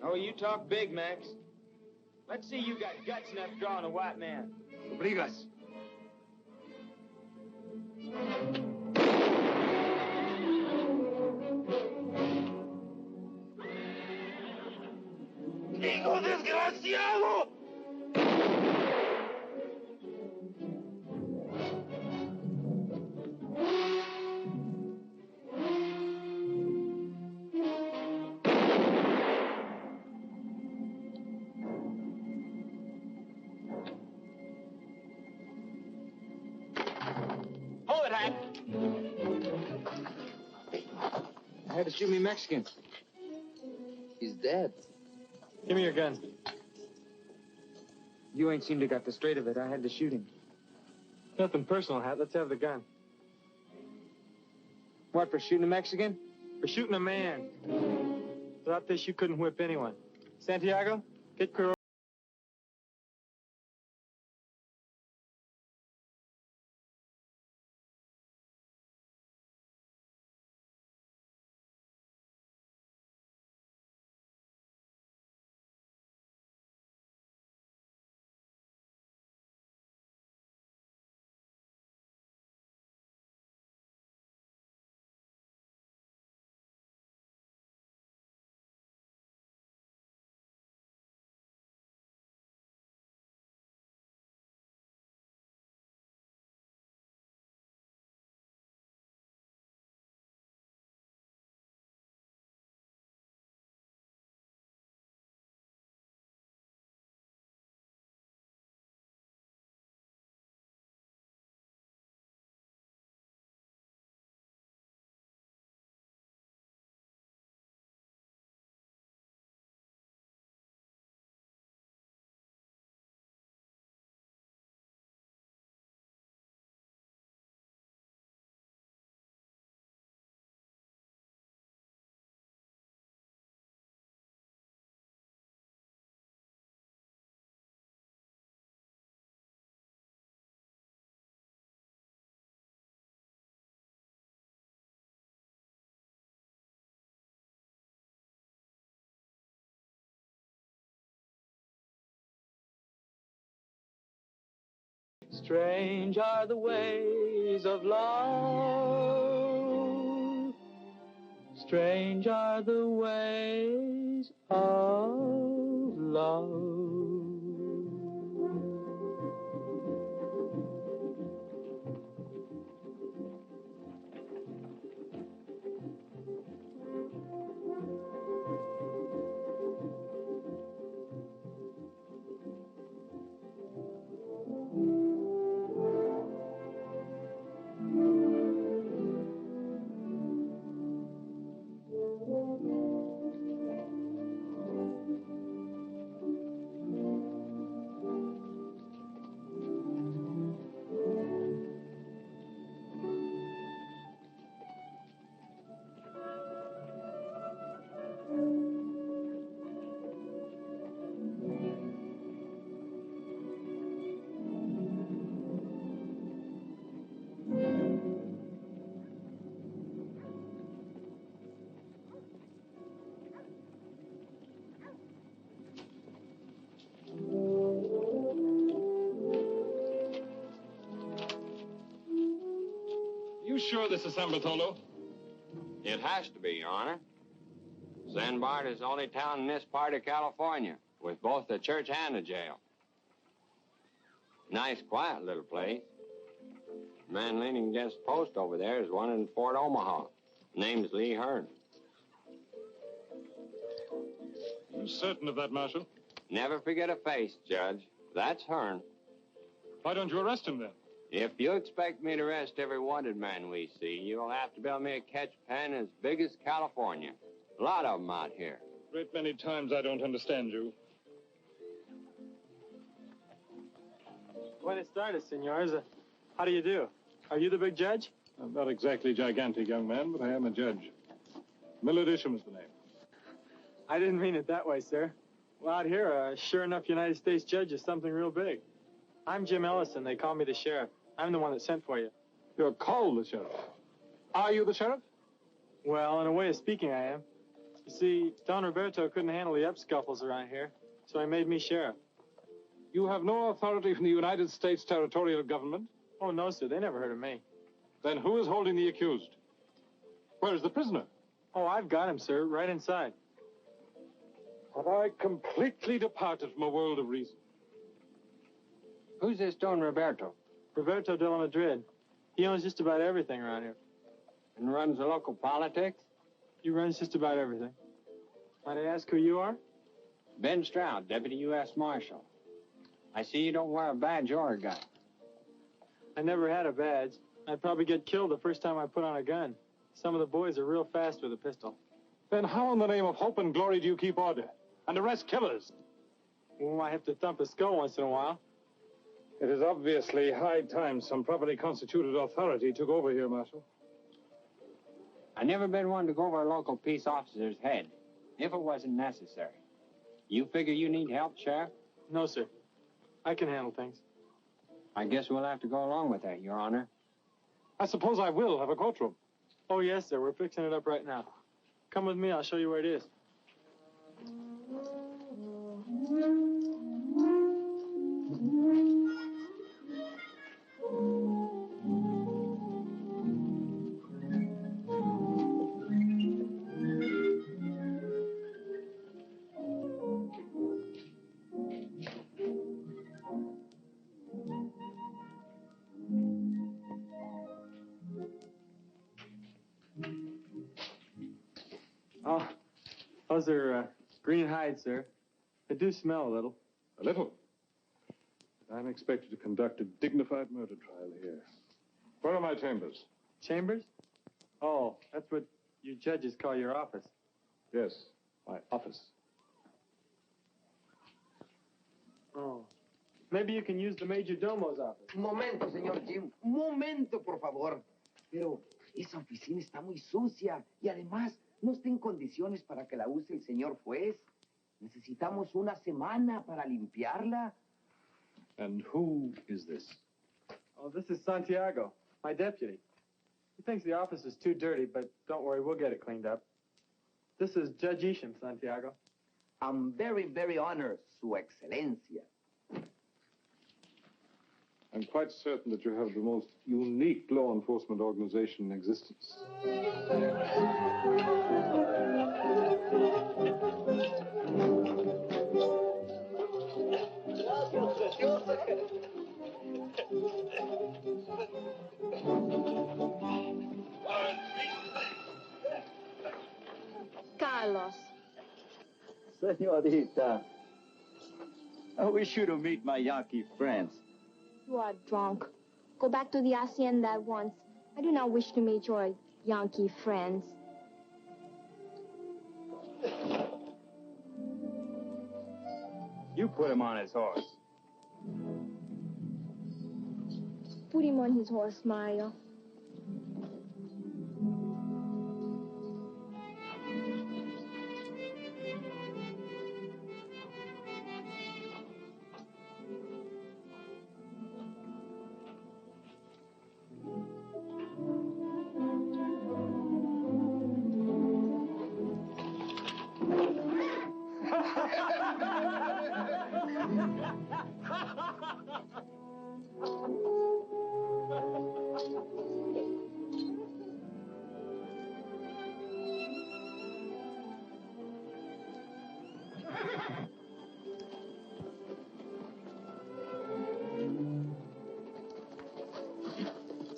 Oh, you talk big, Max. Let's see you got guts enough drawing a white man. Obligas. ¡Hijo desgraciado! Hold it, Hank. I had to shoot me Mexican. He's dead. Give me your gun. You ain't seemed to got the straight of it. I had to shoot him. Nothing personal, Hat. Let's have the gun. What, for shooting a Mexican? For shooting a man. Without this, you couldn't whip anyone. Santiago, get Caro. Strange are the ways of love. Strange are the ways of love. You sure this is San Bartolo? It has to be, Your Honor. San Bart is the only town in this part of California with both the church and the jail. Nice, quiet little place. The man leaning against the post over there is one in Fort Omaha. Name's Lee Hearn. You certain of that, Marshal? Never forget a face, Judge. That's Hearn. Why don't you arrest him then? If you expect me to arrest every wanted man we see, you'll have to build me a catch pen as big as California. A lot of them out here. Great many times I don't understand you. Buenas tardes, senors. How do you do? Are you the big judge? I'm not exactly gigantic, young man, but I am a judge. Millard Isham is the name. I didn't mean it that way, sir. Well, out here, sure enough, United States judge is something real big. I'm Jim Ellison. They call me the sheriff. I'm the one that sent for you. You're called the sheriff. Are you the sheriff? Well, in a way of speaking, I am. You see, Don Roberto couldn't handle the up-scuffles around here, so he made me sheriff. You have no authority from the United States territorial government? Oh, no, sir. They never heard of me. Then who is holding the accused? Where is the prisoner? Oh, I've got him, sir, right inside. Have I completely departed from a world of reason? Who's this Don Roberto? Roberto de la Madrid. He owns just about everything around here. And runs the local politics? He runs just about everything. Might I ask who you are? Ben Stroud, Deputy U.S. Marshal. I see you don't wear a badge or a gun. I never had a badge. I'd probably get killed the first time I put on a gun. Some of the boys are real fast with a pistol. Then how in the name of hope and glory do you keep order and arrest killers? Well, I have to thump a skull once in a while. It is obviously high time some properly constituted authority took over here, Marshal. I've never been one to go over a local peace officer's head, if it wasn't necessary. You figure you need help, Sheriff? No, sir. I can handle things. I guess we'll have to go along with that, Your Honor. I suppose I will have a courtroom. Oh, yes, sir. We're fixing it up right now. Come with me. I'll show you where it is. Oh, those are green hides, sir. They do smell a little. A little. I'm expected to conduct a dignified murder trial here. Where are my chambers? Chambers? Oh, that's what you judges call your office. Yes, my office. Oh. Maybe you can use the Major Domo's office. Un momento, señor Jim. Un momento, por favor. Pero esa oficina está muy sucia y además no está en condiciones para que la use el señor juez. Necesitamos una semana para limpiarla. And who is this? Oh, this is Santiago, my deputy. He thinks the office is too dirty, but don't worry, we'll get it cleaned up. This is Judge Isham, Santiago. I'm very, very honored, Su Excelencia. I'm quite certain that you have the most unique law enforcement organization in existence. Carlos. Senorita, I wish you to meet my Yankee friends. You are drunk. Go back to the hacienda at once. I do not wish to meet your Yankee friends. You put him on his horse. Put him on his horse, Mario.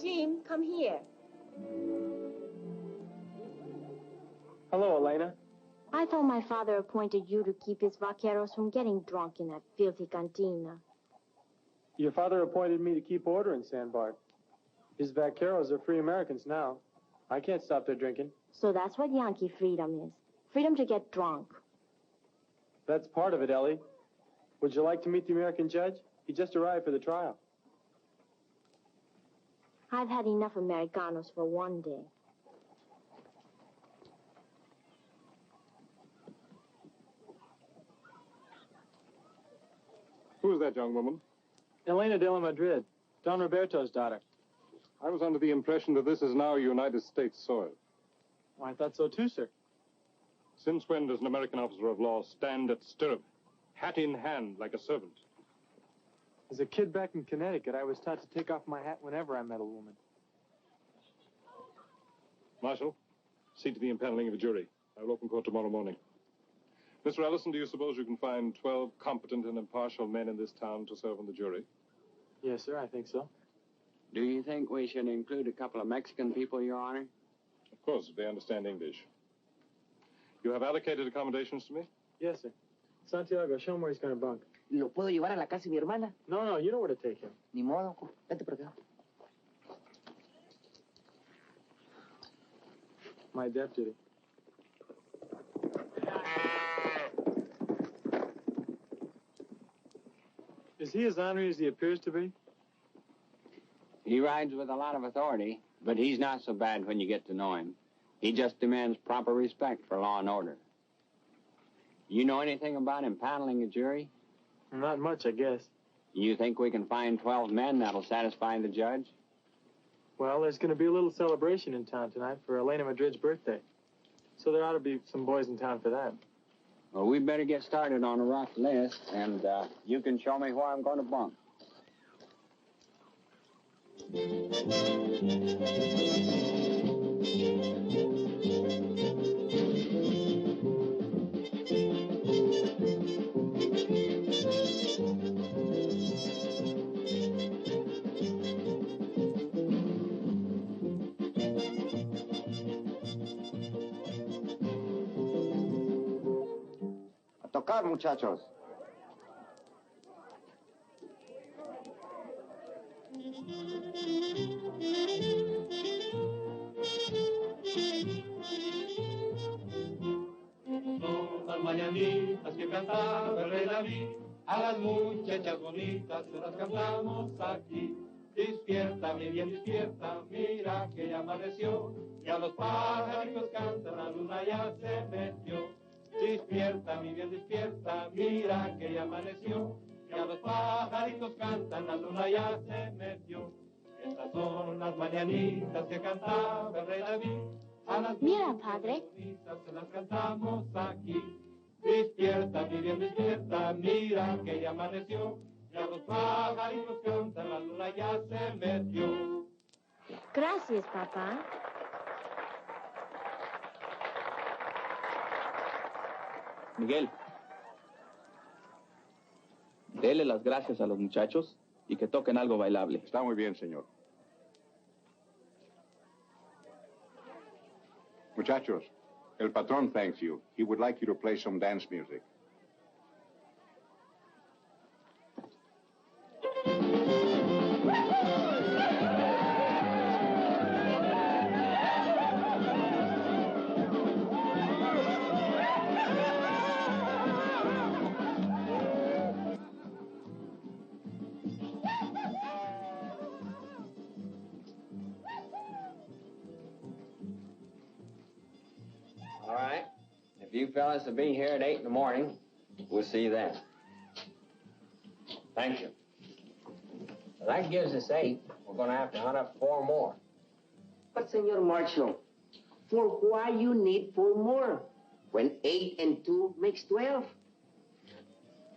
Jim, come here. Hello, Elena. I thought my father appointed you to keep his vaqueros from getting drunk in that filthy cantina. Your father appointed me to keep order in Sandbar. His vaqueros are free Americans now. I can't stop their drinking. So that's what Yankee freedom is. Freedom to get drunk. That's part of it, Ellie. Would you like to meet the American judge? He just arrived for the trial. I've had enough Americanos for one day. Who is that young woman? Elena de la Madrid, Don Roberto's daughter. I was under the impression that this is now United States soil. Oh, I thought so too, sir. Since when does an American officer of law stand at stirrup, hat in hand, like a servant? As a kid back in Connecticut, I was taught to take off my hat whenever I met a woman. Marshal, see to the impaneling of a jury. I will open court tomorrow morning. Mr. Ellison, do you suppose you can find 12 competent and impartial men in this town to serve on the jury? Yes, sir, I think so. Do you think we should include a couple of Mexican people, Your Honor? Of course, if they understand English. You have allocated accommodations to me? Yes, sir. Santiago, show him where he's going to bunk. ¿Lo puedo llevar a la casa de mi hermana? No, you know where to take him. Ni modo. Vete por acá. My deputy. Is he as ornery as he appears to be? He rides with a lot of authority, but he's not so bad when you get to know him. He just demands proper respect for law and order. You know anything about impaneling a jury? Not much, I guess. You think we can find 12 men that'll satisfy the judge? Well, there's going to be a little celebration in town tonight for Elena Madrid's birthday. So there ought to be some boys in town for that. Well, we better get started on a rough list, and you can show me where I'm going to bunk. A tocar, muchachos. Son las mañanitas que cantaba el rey David, a las muchachas bonitas se las cantamos aquí. Despierta, mi bien, despierta, mira que ya amaneció, y a los pajaritos cantan, la luna ya se metió. Despierta, mi bien, despierta, mira que ya amaneció, y a los pajaritos cantan, la luna ya se metió. Estas son las mañanitas que cantaba el rey David. A las Mira, padre. bonitas se las cantamos aquí. Despierta, mi bien, despierta, mira que ya amaneció, y a los pajaritos cantan, la luna ya se metió. Gracias, papá. Miguel, dele las gracias a los muchachos y que toquen algo bailable. Está muy bien, señor. Muchachos, el patrón thanks you. He would like you to play some dance music. All right. If you fellas will be here at 8 in the morning, we'll see you then. Thank you. Well, that gives us 8. We're going to have to hunt up 4 more. But, Senor Marshal, for why you need 4 more? When 8 and 2 makes 12.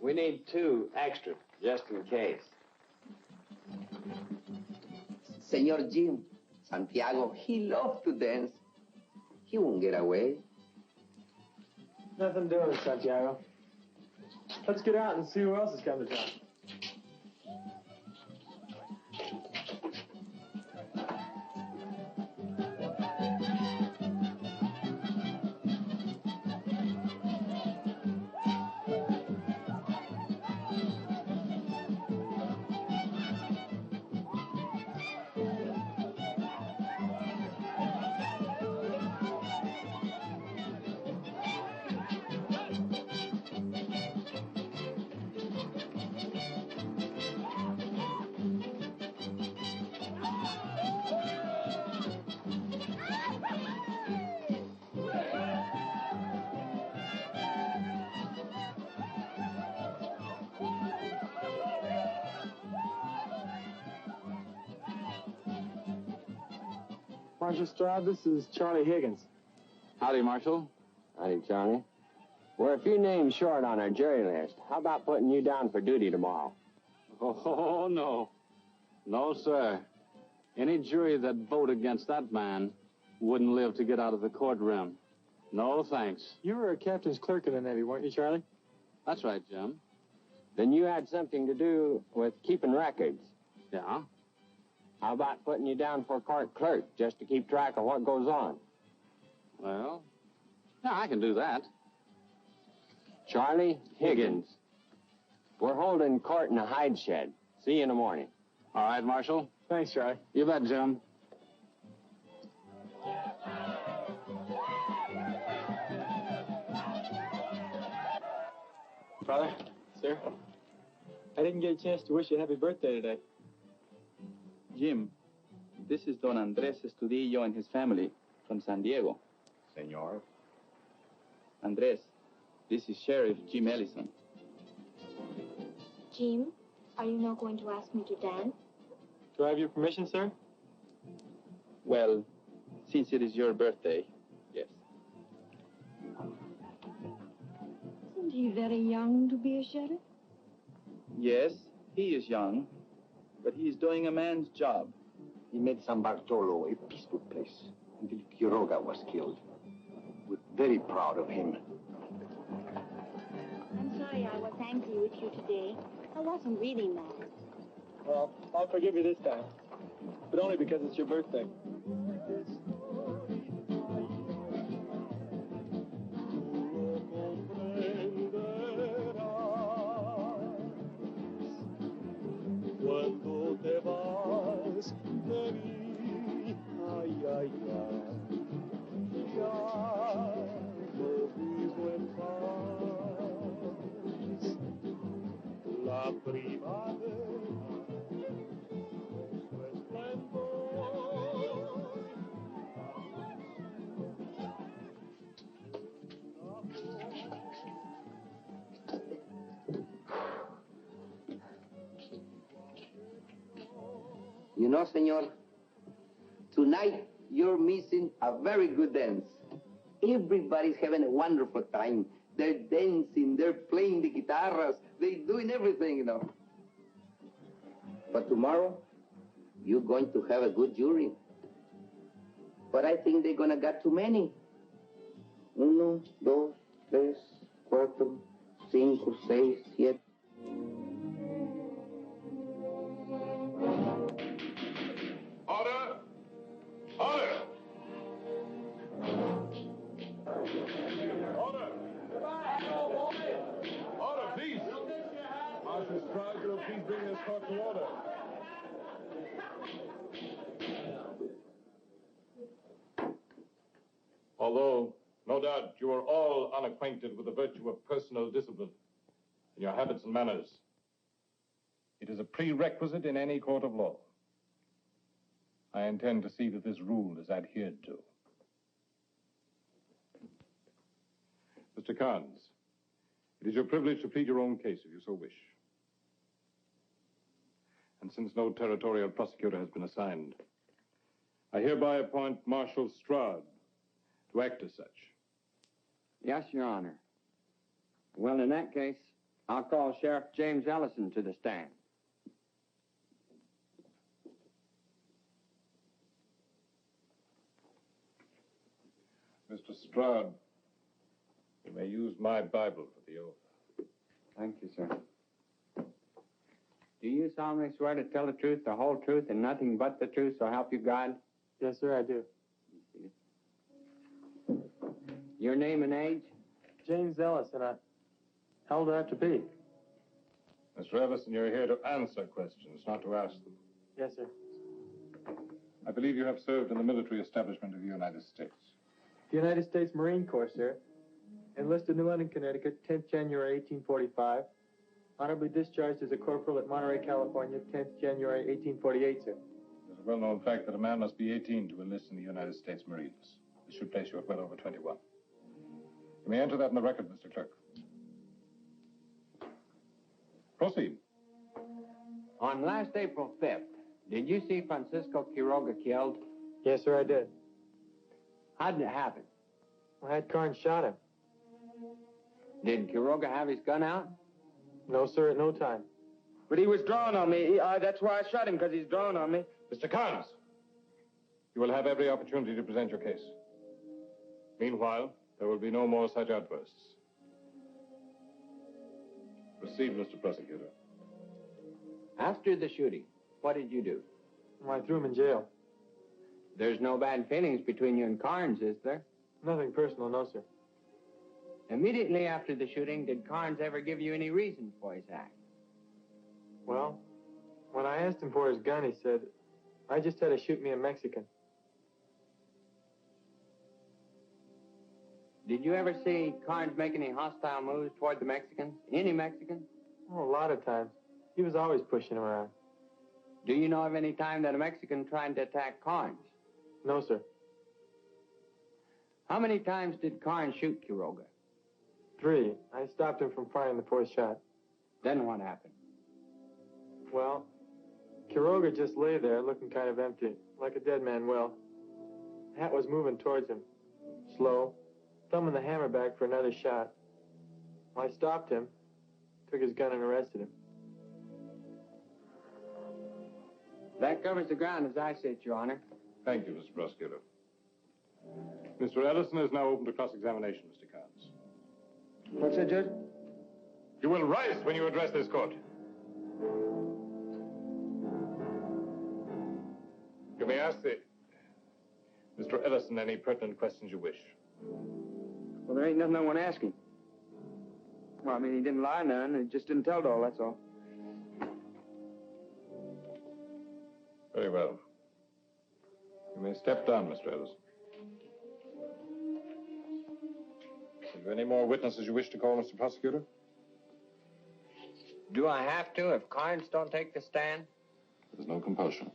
We need 2 extra, just in case. Senor Jim, Santiago, he loves to dance. He won't get away. Nothing doing, Santiago. Let's get out and see who else is coming to town. Marshal Stroud. This is Charlie Higgins. Howdy, Marshal. Howdy, Charlie. We're a few names short on our jury list. How about putting you down for duty tomorrow? Oh, no. No, sir. Any jury that vote against that man wouldn't live to get out of the courtroom. No, thanks. You were a captain's clerk in the Navy, weren't you, Charlie? That's right, Jim. Then you had something to do with keeping records. Yeah? How about putting you down for court clerk, just to keep track of what goes on? Well, yeah, I can do that. Charlie Higgins. We're holding court in a hide shed. See you in the morning. All right, Marshal. Thanks, Charlie. You bet, Jim. Brother, sir, I didn't get a chance to wish you a happy birthday today. Jim, this is Don Andres Estudillo and his family from San Diego. Senor. Andres, this is Sheriff Jim Ellison. Jim, are you not going to ask me to dance? Do I have your permission, sir? Well, since it is your birthday, yes. Isn't he very young to be a sheriff? Yes, he is young, but he is doing a man's job. He made San Bartolo a peaceful place until Quiroga was killed. We're very proud of him. I'm sorry I was angry with you today. I wasn't really mad. Well, I'll forgive you this time, but only because it's your birthday. Cuando te vas de mí, ay, ay, ay, ya no vivo en paz. La primavera, su esplendor. You know, senor, tonight you're missing a very good dance. Everybody's having a wonderful time. They're dancing, they're playing the guitarras, they're doing everything, you know. But tomorrow, you're going to have a good jury. But I think they're gonna get too many. 1, 2, 3, 4, 5, 6, 7. Order! Order! Order! Order, please! Marshal Stroud, will you please bring this court to order? Although, no doubt, you are all unacquainted with the virtue of personal discipline in your habits and manners, it is a prerequisite in any court of law. I intend to see that this rule is adhered to. Mr. Carnes, it is your privilege to plead your own case if you so wish. And since no territorial prosecutor has been assigned, I hereby appoint Marshal Stroud to act as such. Yes, Your Honor. Well, in that case, I'll call Sheriff James Ellison to the stand. Mr. Stroud, you may use my Bible for the oath. Thank you, sir. Do you solemnly swear to tell the truth, the whole truth, and nothing but the truth, so help you God? Yes, sir, I do. Your name and age? James Ellison. How old do I have to be? Mr. Ellison, you're here to answer questions, not to ask them. Yes, sir. I believe you have served in the military establishment of the United States. The United States Marine Corps, sir. Enlisted New London, Connecticut, 10th January, 1845. Honorably discharged as a corporal at Monterey, California, 10th January, 1848, sir. It's a well-known fact that a man must be 18 to enlist in the United States Marines. This should place you at well over 21. You may enter that in the record, Mr. Clerk. Proceed. On last April 5th, did you see Francisco Quiroga killed? Yes, sir, I did. How did it happen? I had Carnes shot him. Did Quiroga have his gun out? No, sir, at no time. But he was drawing on me. That's why I shot him, because he's drawing on me. Mr. Carnes, you will have every opportunity to present your case. Meanwhile, there will be no more such outbursts. Proceed, Mr. Prosecutor. After the shooting, what did you do? Well, I threw him in jail. There's no bad feelings between you and Carnes, is there? Nothing personal, no, sir. Immediately after the shooting, did Carnes ever give you any reason for his act? Well, when I asked him for his gun, he said, I just had to shoot me a Mexican. Did you ever see Carnes make any hostile moves toward the Mexicans? Any Mexicans? Oh, a lot of times. He was always pushing him around. Do you know of any time that a Mexican tried to attack Carnes? No, sir. How many times did Carnes shoot Quiroga? 3. I stopped him from firing the 4th shot. Then what happened? Well, Quiroga just lay there looking kind of empty, like a dead man will. Hat was moving towards him, slow, thumbing the hammer back for another shot. I stopped him, took his gun and arrested him. That covers the ground as I see it, Your Honor. Thank you, Mr. Prosecutor. Mr. Ellison is now open to cross-examination, Mr. Carnes. What's that, Judge? You will rise when you address this court. You may ask Mr. Ellison any pertinent questions you wish. Well, there ain't nothing I want to ask him. Well, I mean, he didn't lie none. He just didn't tell it all, that's all. Very well. You may step down, Mr. Ellison. Have you any more witnesses you wish to call, Mr. Prosecutor? Do I have to if Carnes don't take the stand? There's no compulsion.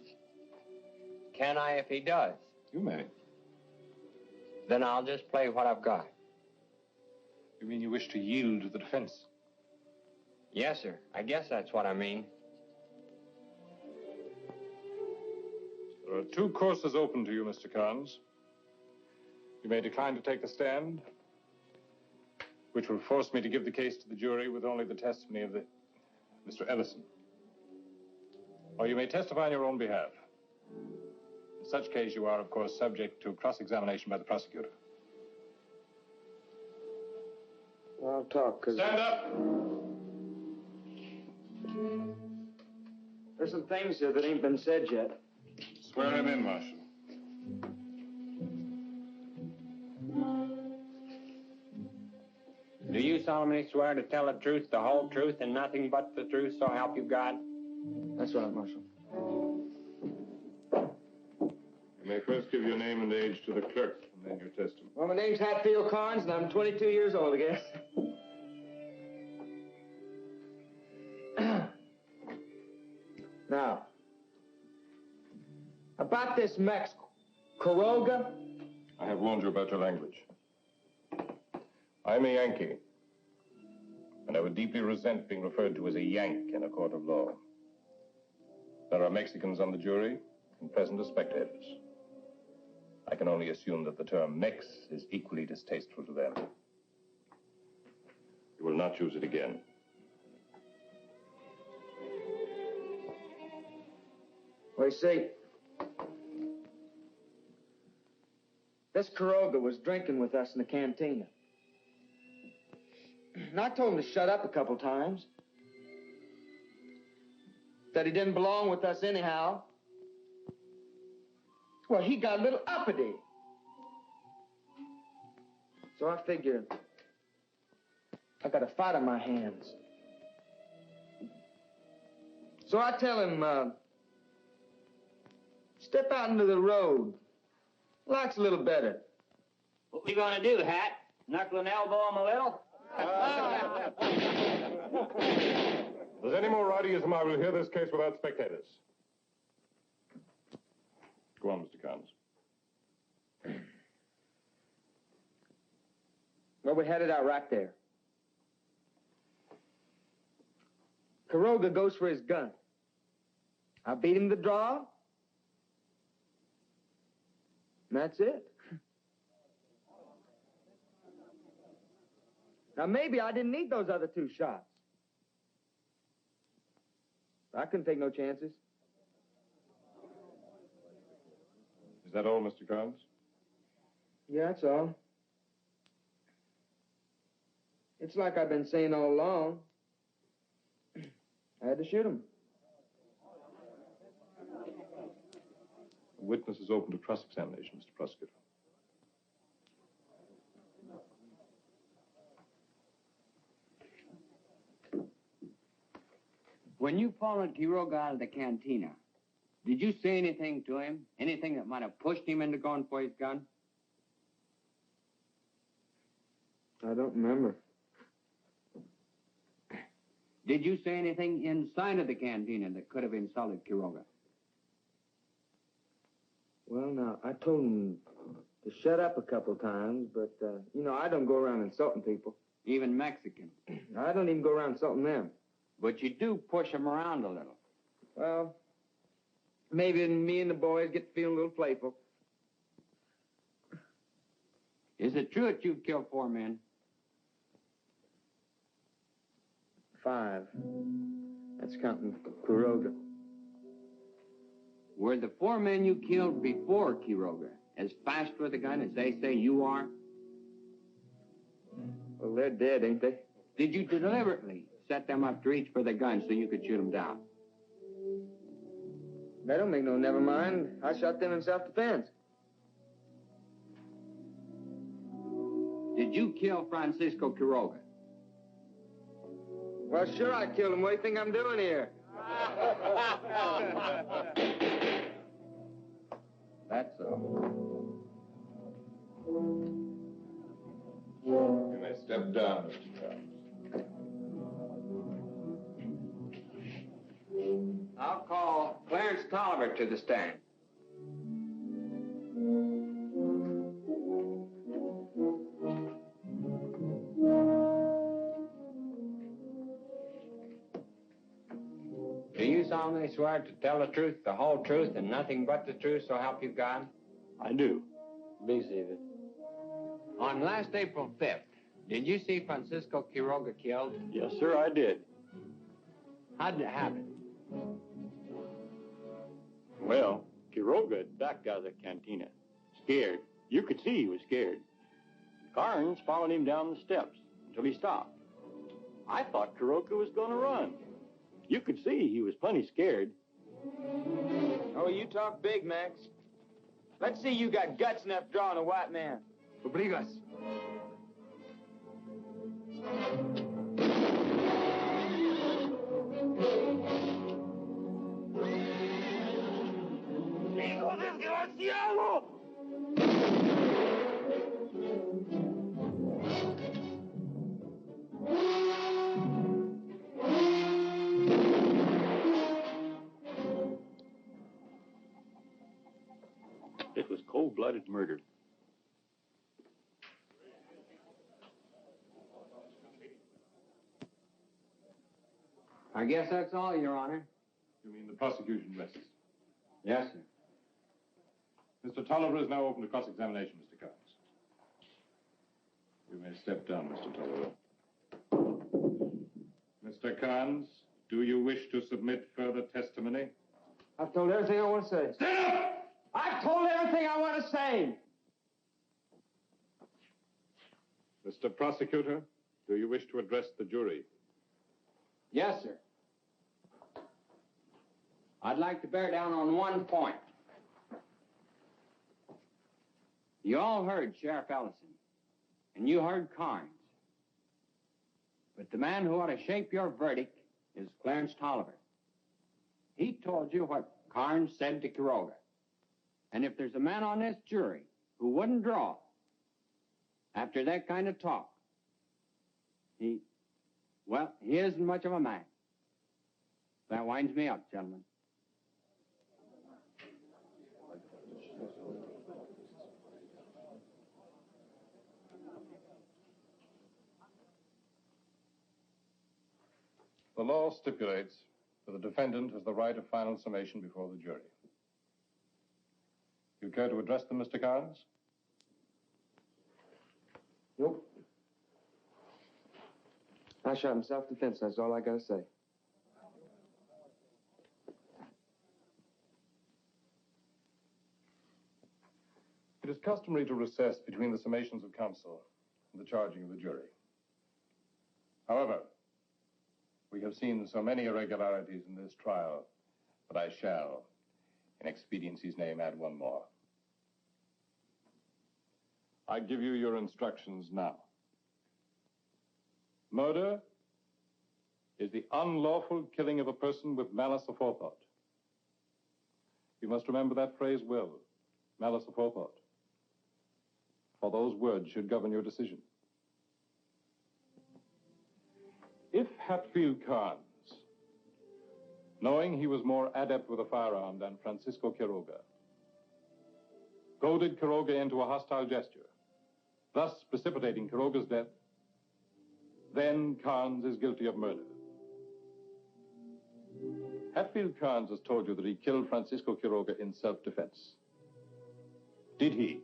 Can I if he does? You may. Then I'll just play what I've got. You mean you wish to yield to the defense? Yes, sir. I guess that's what I mean. There are 2 courses open to you, Mr. Carnes. You may decline to take the stand, which will force me to give the case to the jury with only the testimony of Mr. Ellison. Or you may testify on your own behalf. In such case, you are, of course, subject to cross-examination by the prosecutor. Well, I'll talk, because... Stand up! There's some things here that ain't been said yet. Swear him in, Marshal. Do you solemnly swear to tell the truth, the whole truth, and nothing but the truth, so help you God? That's right, Marshal. You may first give your name and age to the clerk, and then your testimony. Well, my name's Hatfield Carnes, and I'm 22 years old, I guess. Now, about this Mex Quiroga. I have warned you about your language. I'm a Yankee, and I would deeply resent being referred to as a Yank in a court of law. There are Mexicans on the jury and present as spectators. I can only assume that the term Mex is equally distasteful to them. You will not use it again. Well, you see, this Quiroga was drinking with us in the cantina. And I told him to shut up a couple times. That he didn't belong with us anyhow. Well, he got a little uppity. So I figured I got a fight on my hands. So I tell him, step out into the road. Likes a little better. What we gonna do, Hat? Knuckle and elbow him a little? If there's any more rowdyism, I will hear this case without spectators. Go on, Mr. Carnes. Well, we had it out right there. Quiroga goes for his gun. I beat him the draw. And that's it. Now, maybe I didn't need those other 2 shots. I couldn't take no chances. Is that all, Mr. Carnes? Yeah, that's all. It's like I've been saying all along. I had to shoot him. The witness is open to cross-examination, Mr. Prosecutor. When you followed Quiroga out of the cantina, did you say anything to him? Anything that might have pushed him into going for his gun? I don't remember. Did you say anything inside of the cantina that could have insulted Quiroga? Well, now, I told him to shut up a couple times, but, you know, I don't go around insulting people. Even Mexicans? I don't even go around insulting them. But you do push them around a little. Well, maybe me and the boys get feeling a little playful. Is it true that you've killed 4 men? 5. That's counting Quiroga. Were the 4 men you killed before Quiroga as fast with a gun as they say you are? Well, they're dead, ain't they? Did you deliberately set them up to reach for the gun so you could shoot them down? That don't make no never mind. I shot them in self-defense. Did you kill Francisco Quiroga? Well, sure I killed him. What do you think I'm doing here? That's so. You may step down, Mr. Carnes. I'll call Clarence Tolliver to the stand. Do you solemnly swear to tell the truth, the whole truth, and nothing but the truth, so help you God? I do. Be seated. On last April 5th, did you see Francisco Quiroga killed? Yes, sir, I did. How did it happen? Well, Quiroga backed out of the cantina, scared. You could see he was scared. Carnes followed him down the steps until he stopped. I thought Quiroga was going to run. You could see he was plenty scared. Oh, you talk big, Max. Let's see you got guts enough drawing a white man. Obligas. ¡Hijo desgraciado! It was cold-blooded murder. I guess that's all, Your Honor. You mean the prosecution rests? Yes, sir. Mr. Tolliver is now open to cross-examination, Mr. Carnes. You may step down, Mr. Tolliver. Mr. Carnes, do you wish to submit further testimony? I've told everything I want to say. Stand up! I've told everything I want to say. Mr. Prosecutor, do you wish to address the jury? Yes, sir. I'd like to bear down on one point. You all heard Sheriff Ellison, and you heard Carnes. But the man who ought to shape your verdict is Clarence Tolliver. He told you what Carnes said to Quiroga. And if there's a man on this jury who wouldn't draw after that kind of talk, he isn't much of a man. That winds me up, gentlemen. The law stipulates that the defendant has the right of final summation before the jury. You care to address them, Mr. Carnes? Nope. I shot in self-defense, that's all I gotta say. It is customary to recess between the summations of counsel and the charging of the jury. However, we have seen so many irregularities in this trial that I shall, in expediency's name, add one more. I give you your instructions now. Murder is the unlawful killing of a person with malice aforethought. You must remember that phrase well, malice aforethought. For those words should govern your decision. If Hatfield Carnes, knowing he was more adept with a firearm than Francisco Quiroga, goaded Quiroga into a hostile gesture, thus precipitating Quiroga's death, then Carnes is guilty of murder. Hatfield Carnes has told you that he killed Francisco Quiroga in self-defense. Did he?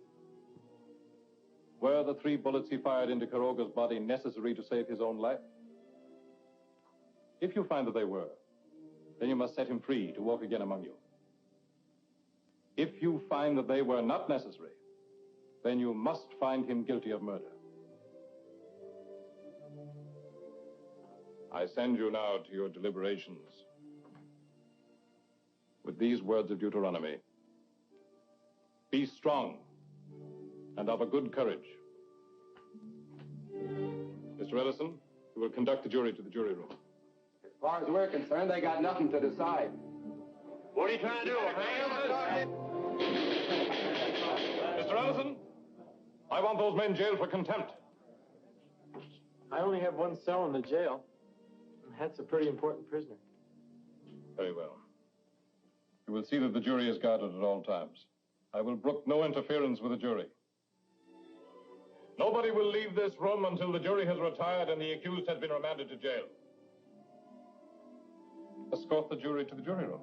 Were the 3 bullets he fired into Quiroga's body necessary to save his own life? If you find that they were, then you must set him free to walk again among you. If you find that they were not necessary, then you must find him guilty of murder. I send you now to your deliberations with these words of Deuteronomy. Be strong and of a good courage. Mr. Ellison, you will conduct the jury to the jury room. As far as we're concerned, they got nothing to decide. What are you trying to do, Mr. Ellison, I want those men jailed for contempt. I only have one cell in the jail. That's a pretty important prisoner. Very well. You will see that the jury is guarded at all times. I will brook no interference with the jury. Nobody will leave this room until the jury has retired and the accused has been remanded to jail. Escort the jury to the jury room.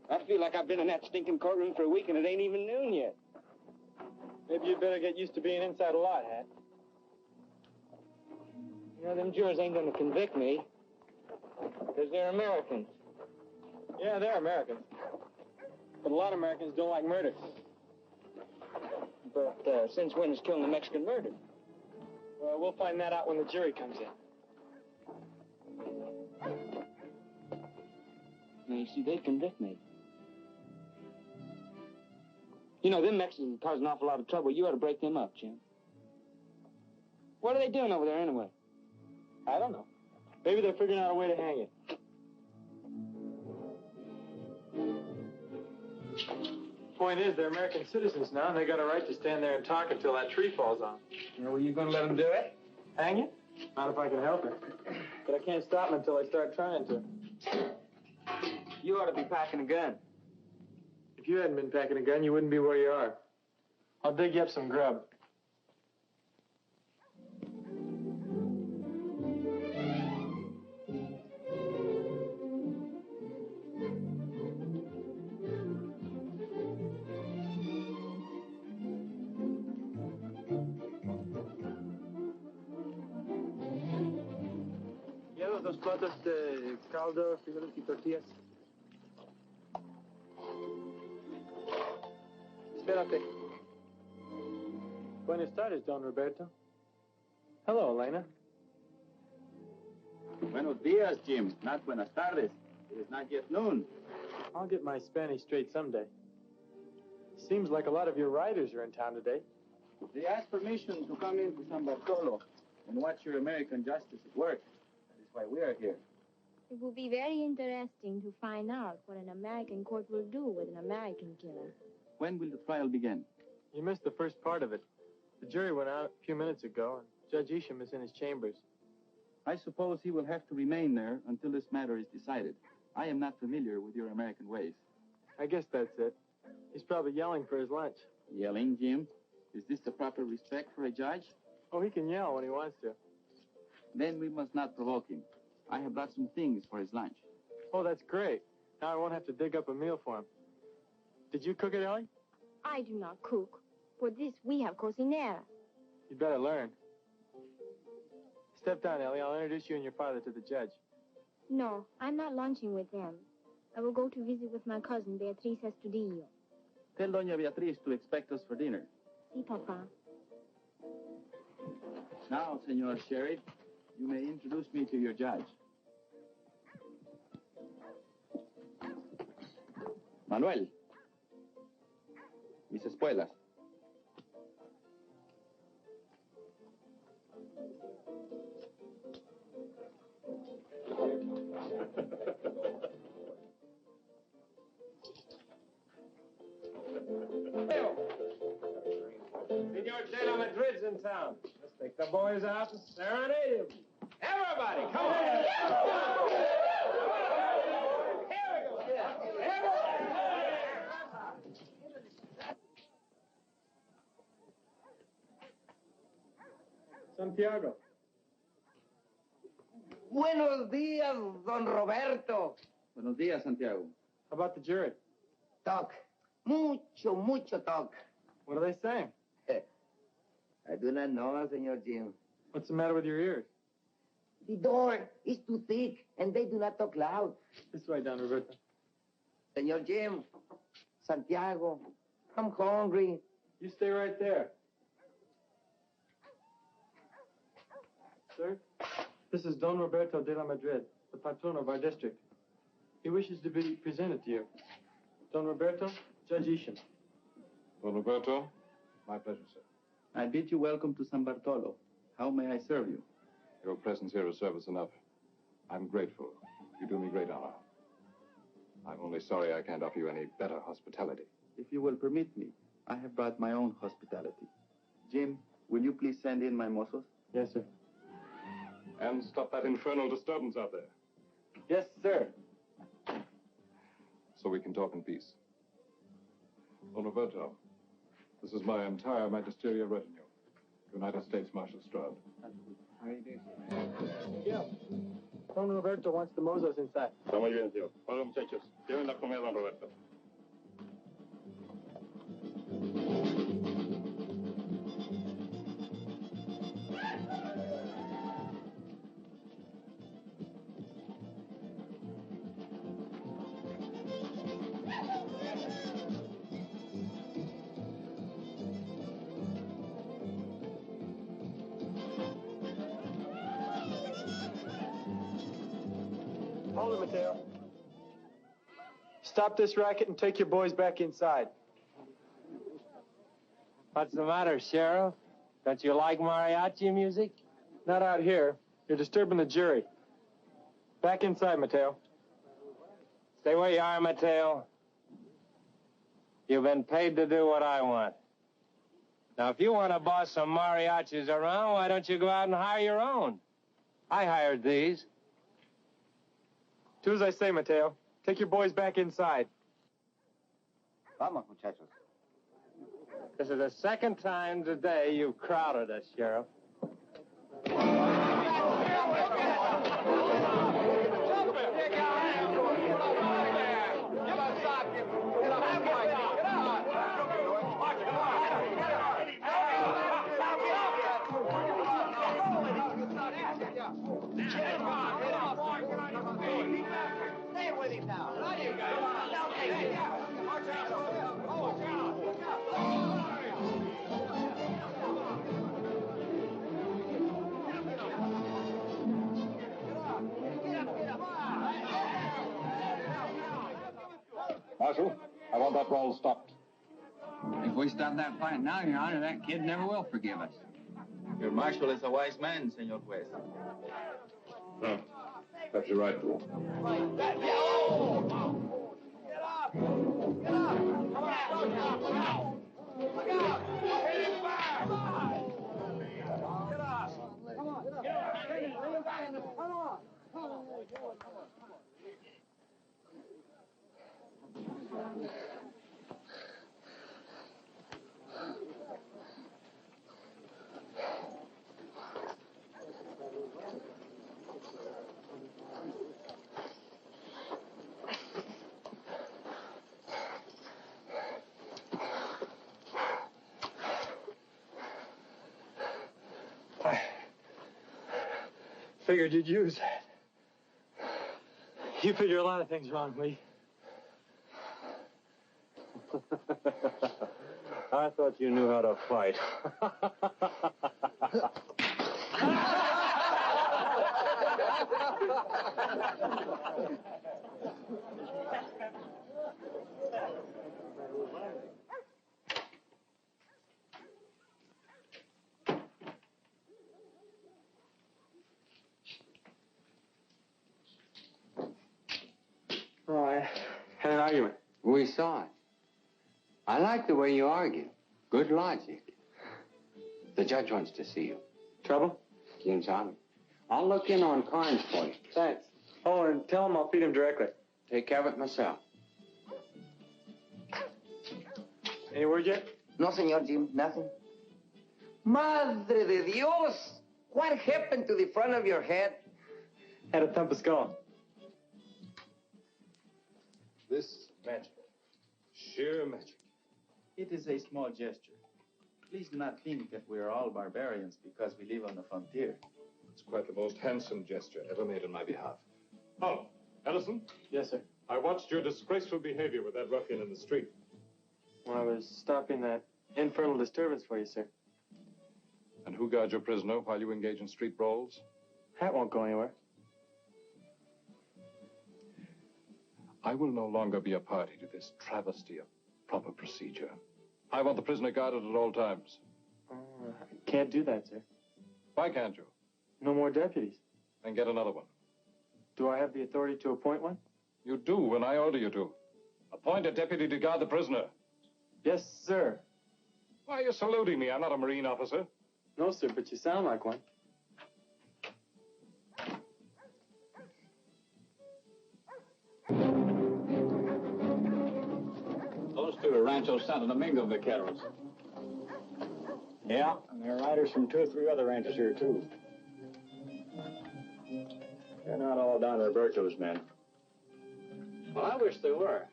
I feel like I've been in that stinking courtroom for a week and it ain't even noon yet. Maybe you'd better get used to being inside a lot, Hat. You know, them jurors ain't gonna convict me. Because they're Americans. Yeah, they're Americans. But a lot of Americans don't like murder. But since when is killing a Mexican murder? Well, we'll find that out when the jury comes in. Now, you see, they convict me. You know, them Mexicans cause an awful lot of trouble. You ought to break them up, Jim. What are they doing over there, anyway? I don't know. Maybe they're figuring out a way to hang it. Point is, they're American citizens now, and they got a right to stand there and talk until that tree falls on. Well, you gonna let them do it? Hang it? Not if I can help it. But I can't stop them until I start trying to. You ought to be packing a gun. If you hadn't been packing a gun, you wouldn't be where you are. I'll dig you up some grub. ¿Llevas 2 platos de caldo, frijoles y tortillas? Espérate. Buenas tardes, Don Roberto. Hello, Elena. Buenos dias, Jim. Not buenas tardes. It is not yet noon. I'll get my Spanish straight someday. Seems like a lot of your riders are in town today. They asked permission to come into San Bartolo and watch your American justice at work. That is why we are here. It will be very interesting to find out what an American court will do with an American killer. When will the trial begin? You missed the first part of it. The jury went out a few minutes ago, and Judge Isham is in his chambers. I suppose he will have to remain there until this matter is decided. I am not familiar with your American ways. I guess that's it. He's probably yelling for his lunch. Yelling, Jim? Is this the proper respect for a judge? Oh, he can yell when he wants to. Then we must not provoke him. I have brought some things for his lunch. Oh, that's great. Now I won't have to dig up a meal for him. Did you cook it, Ellie? I do not cook. For this, we have cocinera. You'd better learn. Step down, Ellie. I'll introduce you and your father to the judge. No, I'm not lunching with them. I will go to visit with my cousin, Beatriz Estudillo. Tell Doña Beatriz to expect us for dinner. Si, Papa. Now, Senor Sheriff, you may introduce me to your judge. Manuel. Mis espuelas. Senor de la Madrid's in town. Let's take the boys out and serenade him. Everybody, come on. Here we go. Santiago. Buenos días, don Roberto. Buenos días, Santiago. How about the jury? Talk. Mucho talk. What are they saying? I do not know, Senor Jim. What's the matter with your ears? The door is too thick, and they do not talk loud. This way, Don Roberto. Senor Jim, Santiago, I'm hungry. You stay right there. Sir, this is Don Roberto de la Madrid, the patron of our district. He wishes to be presented to you. Don Roberto, Judge Isham. Don Roberto, my pleasure, sir. I bid you welcome to San Bartolo. How may I serve you? Your presence here is service enough. I'm grateful. You do me great honor. I'm only sorry I can't offer you any better hospitality. If you will permit me, I have brought my own hospitality. Jim, will you please send in my mozos? Yes, sir. And stop that infernal disturbance out there. Yes, sir. So we can talk in peace. Don Roberto, this is my entire magisterial retinue. United States Marshal Stroud. Yeah. Don Roberto wants the mozos inside. Está muy bien, tío. Hola, muchachos. Lleven la comida, don Roberto. Hold it, Mateo. Stop this racket and take your boys back inside. What's the matter, Sheriff? Don't you like mariachi music? Not out here. You're disturbing the jury. Back inside, Mateo. Stay where you are, Mateo. You've been paid to do what I want. Now, if you want to boss some mariachis around, why don't you go out and hire your own? I hired these. Do as I say, Mateo. Take your boys back inside. Vamos, muchachos. This is the second time today you've crowded us, Sheriff. Stay with him now. Marshal, I want that brawl stopped. If we stop that fight now, Your Honor, that kid never will forgive us. Your marshal is a wise man, Senor Juez. Perhaps you're right, too. Look out! Hit him back! Get us! Come on! Get up! Bring him back! Come on! Figured you'd use that. You figure a lot of things wrong, Lee. I thought you knew how to fight. Oh, I had an argument. We saw it. I like the way you argue. Good logic. The judge wants to see you. Trouble? Seems on him. I'll look in on Carnes for you. Thanks. Oh, and tell him I'll feed him directly. Take care of it myself. Any word yet? No, Senor Jim, nothing. Madre de Dios! What happened to the front of your head? Had a thump of skull. This magic. Sheer magic. It is a small gesture. Please do not think that we are all barbarians because we live on the frontier. It's quite the most handsome gesture ever made on my behalf. Oh, Ellison? Yes, sir. I watched your disgraceful behavior with that ruffian in the street. Well, I was stopping that infernal disturbance for you, sir. And who guards your prisoner while you engage in street brawls? Hat won't go anywhere. I will no longer be a party to this travesty of proper procedure. I want the prisoner guarded at all times. I can't do that, sir. Why can't you? No more deputies. Then get another one. Do I have the authority to appoint one? You do when I order you to. Appoint a deputy to guard the prisoner. Yes, sir. Why are you saluting me? I'm not a Marine officer. No, sir, but you sound like one. Those two are Rancho Santo Domingo vaqueros. Yeah, and there are riders from 2 or 3 other ranches here, too. They're not all Don Roberto's men. Well, I wish they were.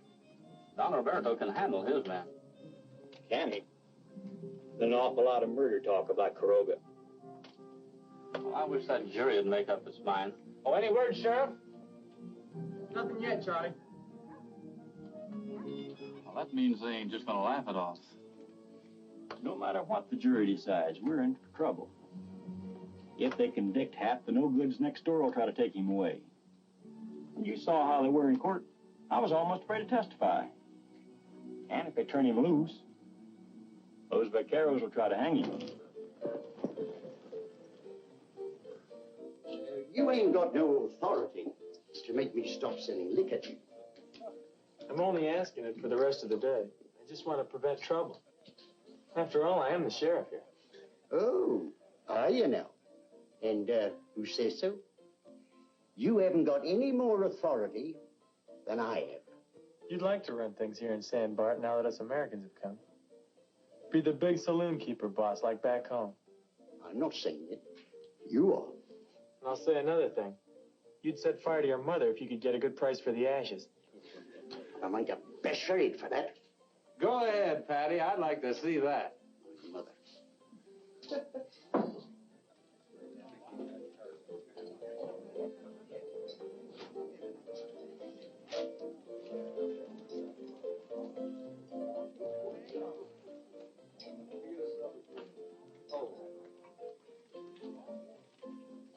Don Roberto can handle his men. Can he? There's an awful lot of murder talk about Quiroga. Well, I wish that jury would make up its mind. Oh, any word, Sheriff? Nothing yet, Charlie. Well, that means they ain't just gonna laugh it off. No matter what the jury decides, we're in trouble. If they convict Hat, the no-goods next door will try to take him away. When you saw how they were in court, I was almost afraid to testify. And if they turn him loose, those vaqueros will try to hang him. You ain't got no authority to make me stop selling liquor to you. I'm only asking it for the rest of the day. I just want to prevent trouble. After all, I am the sheriff here. Oh, are you now? And who says so? You haven't got any more authority than I have. You'd like to run things here in San Bart now that us Americans have come. Be the big saloon keeper boss like back home. I'm not saying it. You are. And I'll say another thing. You'd set fire to your mother if you could get a good price for the ashes. I might have best rate for that. Go ahead, Patty. I'd like to see that. Mother.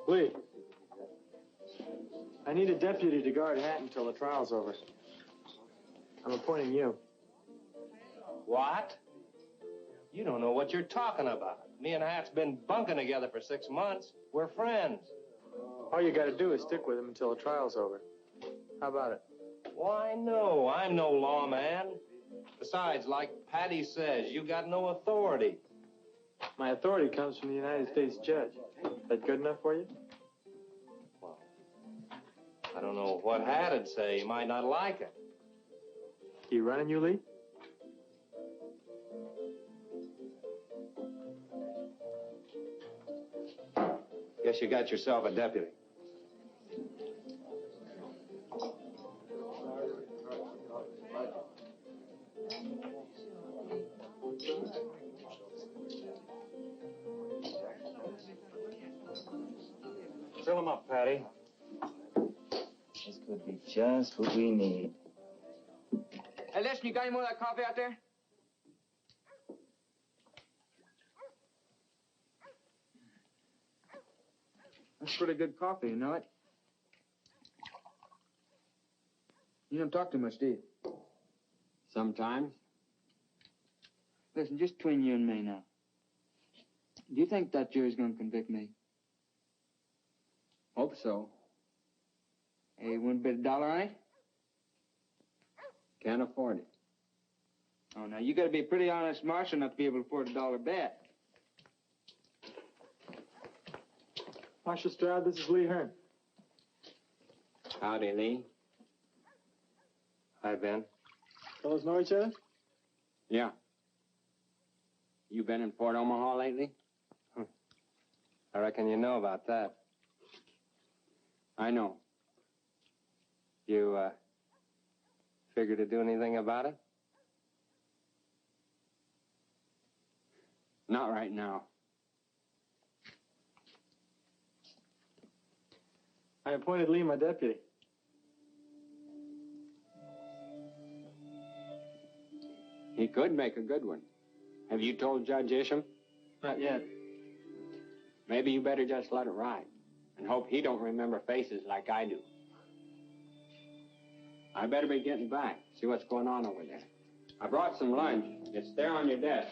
Lee, I need a deputy to guard Hat until the trial's over. I'm appointing you. What? You don't know what you're talking about. Me and Hat's been bunking together for 6 months. We're friends. All you gotta do is stick with him until the trial's over. How about it? Why, no. I'm no lawman. The Besides, like Patty says, you got no authority. My authority comes from the United States judge. Is that good enough for you? Well, I don't know what Hatt'd say. He might not like it. He running you, Lee? Guess you got yourself a deputy. Fill him up, Patty. This could be just what we need. Hey, listen, you got any more of that coffee out there? That's pretty good coffee, you know it? You don't talk too much, do you? Sometimes. Listen, just between you and me now. Do you think that jury's going to convict me? Hope so. Hey, you wouldn't bet $1 on it? Can't afford it. Oh, now, you got to be a pretty honest marshal not to be able to afford a $1 bet. Marshal Stroud, this is Lee Hearn. Howdy, Lee. Hi, Ben. Fellas know each other? Yeah. You been in Fort Omaha lately? I reckon you know about that. I know. You, figure to do anything about it? Not right now. I appointed Lee my deputy. He could make a good one. Have you told Judge Isham? Not yet. Maybe you better just let it ride and hope he don't remember faces like I do. I better be getting back, see what's going on over there. I brought some lunch. It's there on your desk.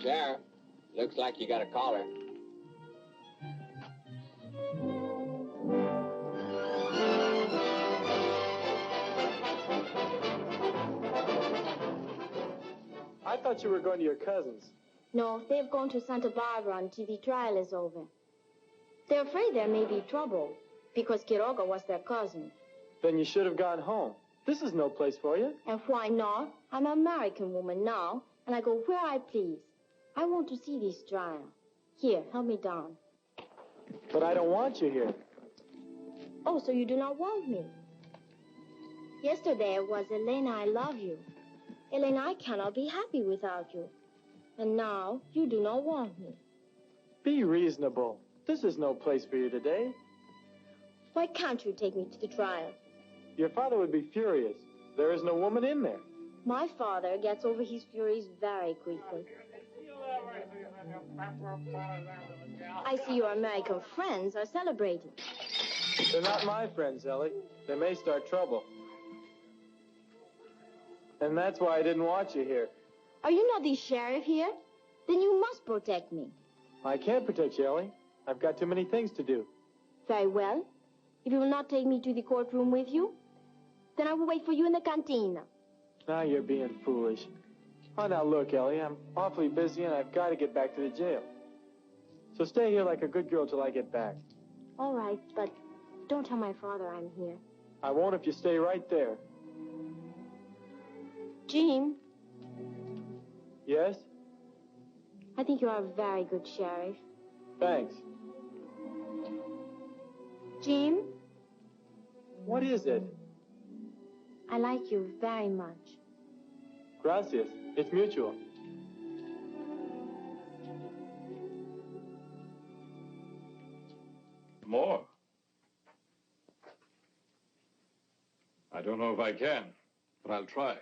Sheriff, looks like you got a caller. I thought you were going to your cousin's. No, they've gone to Santa Barbara until the trial is over. They're afraid there may be trouble because Quiroga was their cousin. Then you should have gone home. This is no place for you. And why not? I'm an American woman now, and I go where I please. I want to see this trial. Here, help me down. But I don't want you here. Oh, so you do not want me? Yesterday it was, Elena, I love you. Elena, I cannot be happy without you. And now you do not want me. Be reasonable. This is no place for you today. Why can't you take me to the trial? Your father would be furious. There is no woman in there. My father gets over his furies very quickly. I see your American friends are celebrating. They're not my friends, Ellie. They may start trouble. And that's why I didn't want you here. Are you not the sheriff here? Then you must protect me. I can't protect you, Ellie. I've got too many things to do. Very well. If you will not take me to the courtroom with you, then I will wait for you in the cantina. Now you're being foolish. Oh, now look, Ellie, I'm awfully busy and I've got to get back to the jail. So stay here like a good girl till I get back. All right, but don't tell my father I'm here. I won't if you stay right there. Jim, Yes? I think you are a very good sheriff. Thanks. Jim, What is it? I like you very much. Gracias. It's mutual. More? I don't know if I can, but I'll try.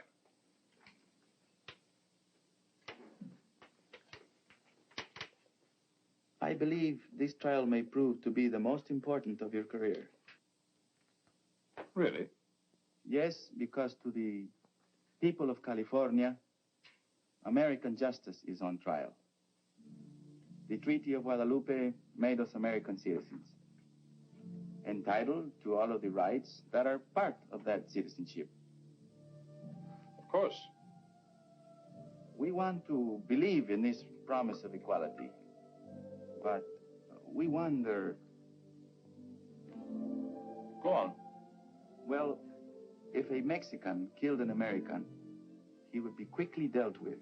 I believe this trial may prove to be the most important of your career. Really? Yes, because to the People of California, American justice is on trial. The Treaty of Guadalupe made us American citizens, entitled to all of the rights that are part of that citizenship. Of course. We want to believe in this promise of equality, but we wonder... Go on. Well, if a Mexican killed an American, he would be quickly dealt with.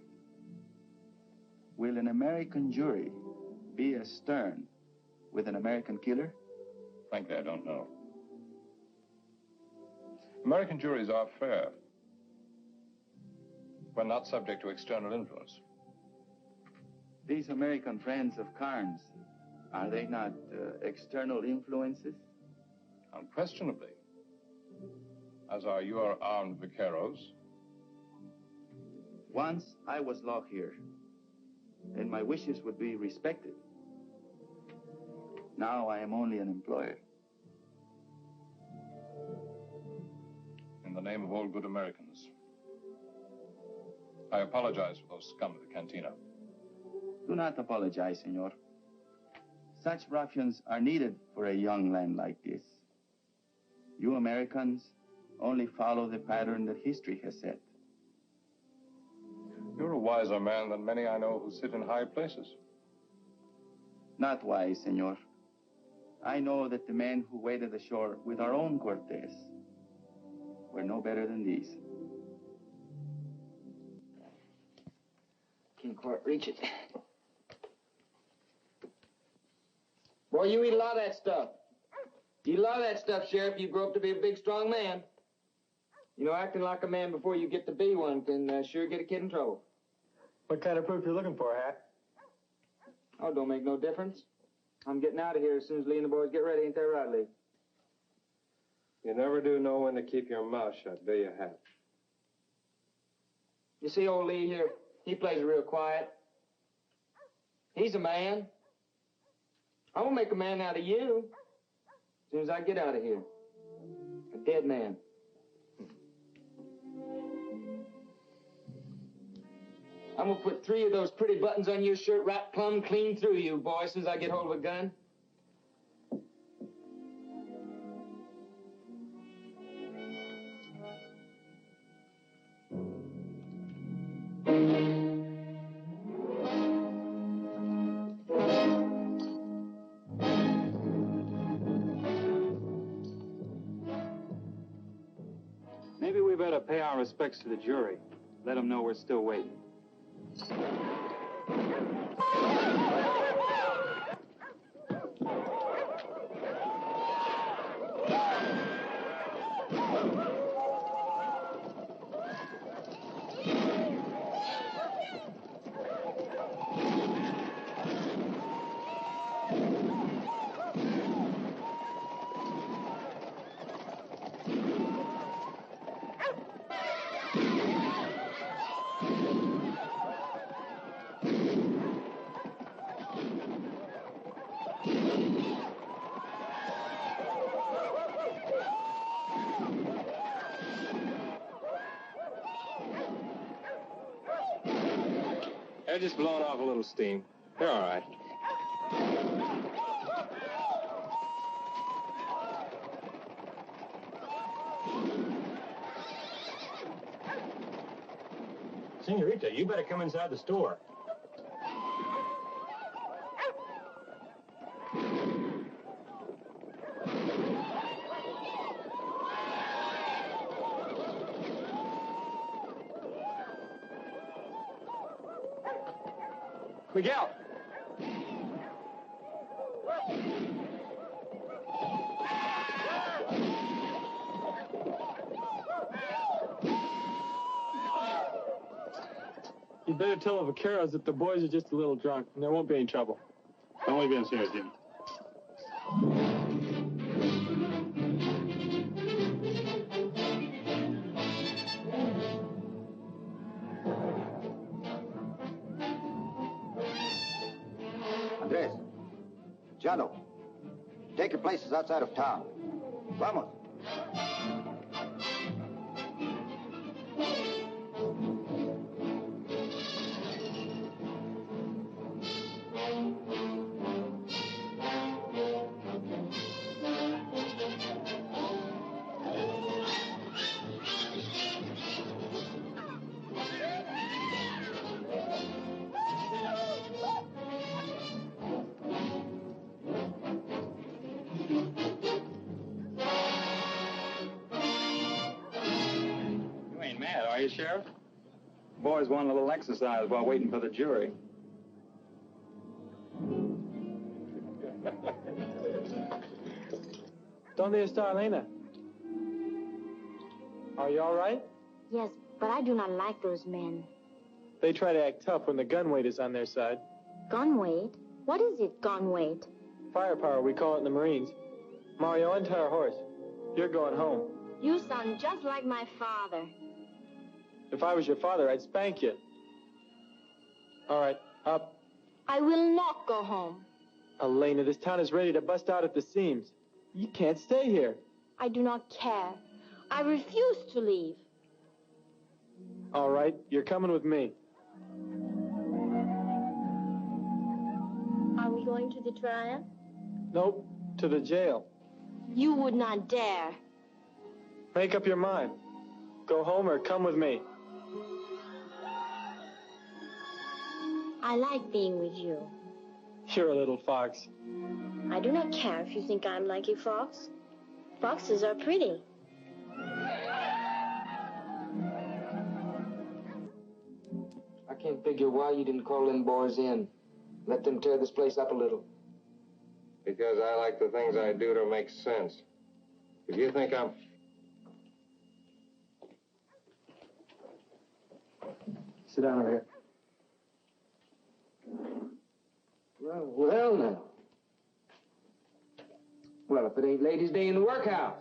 Will an American jury be as stern with an American killer? Frankly, I don't know. American juries are fair when not subject to external influence. These American friends of Carnes, are they not external influences? Unquestionably. As are your armed vaqueros. Once I was law here, and my wishes would be respected. Now I am only an employer. In the name of all good Americans, I apologize for those scum of the cantina. Do not apologize, senor. Such ruffians are needed for a young land like this. You Americans only follow the pattern that history has set. You're a wiser man than many I know who sit in high places. Not wise, senor. I know that the men who waded ashore with our own Cortez were no better than these. Can't quite reach it. Boy, you eat a lot of that stuff. You eat a lot of that stuff, Sheriff. You grow up to be a big, strong man. You know, acting like a man before you get to be one can sure get a kid in trouble. What kind of proof you looking for, Hat? Oh, don't make no difference. I'm getting out of here as soon as Lee and the boys get ready. Ain't that right, Lee? You never do know when to keep your mouth shut, do you, Hat? You see old Lee here? He plays real quiet. He's a man. I will make a man out of you as soon as I get out of here. A dead man. I'm gonna put 3 of those pretty buttons on your shirt right plumb clean through you, boy, as soon as I get hold of a gun. Maybe we better pay our respects to the jury. Let them know we're still waiting. They're just blowing off a little steam. They're all right. Senorita, you better come inside the store. Miguel! You better tell the vaqueros that the boys are just a little drunk, and there won't be any trouble. Only bien, Señor Jim. Andres, Chano, take your places outside of town. Vamos. you, Sheriff? Boys want a little exercise while waiting for the jury. ¿Dónde está Elena? Are you all right? Yes, but I do not like those men. They try to act tough when the gun weight is on their side. Gun weight? What is it, gun weight? Firepower, we call it in the Marines. Mario, untie our horse. You're going home. You sound just like my father. If I was your father, I'd spank you. All right, up. I will not go home. Elena, this town is ready to bust out at the seams. You can't stay here. I do not care. I refuse to leave. All right, you're coming with me. Are we going to the trial? Nope, to the jail. You would not dare. Make up your mind. Go home or come with me. I like being with you. You're a little fox. I do not care if you think I'm like a fox. Foxes are pretty. I can't figure why you didn't call them boys in. Let them tear this place up a little. Because I like the things I do to make sense. If you think I'm... Sit down over here. Well, now. Well, if it ain't Ladies' Day in the workhouse.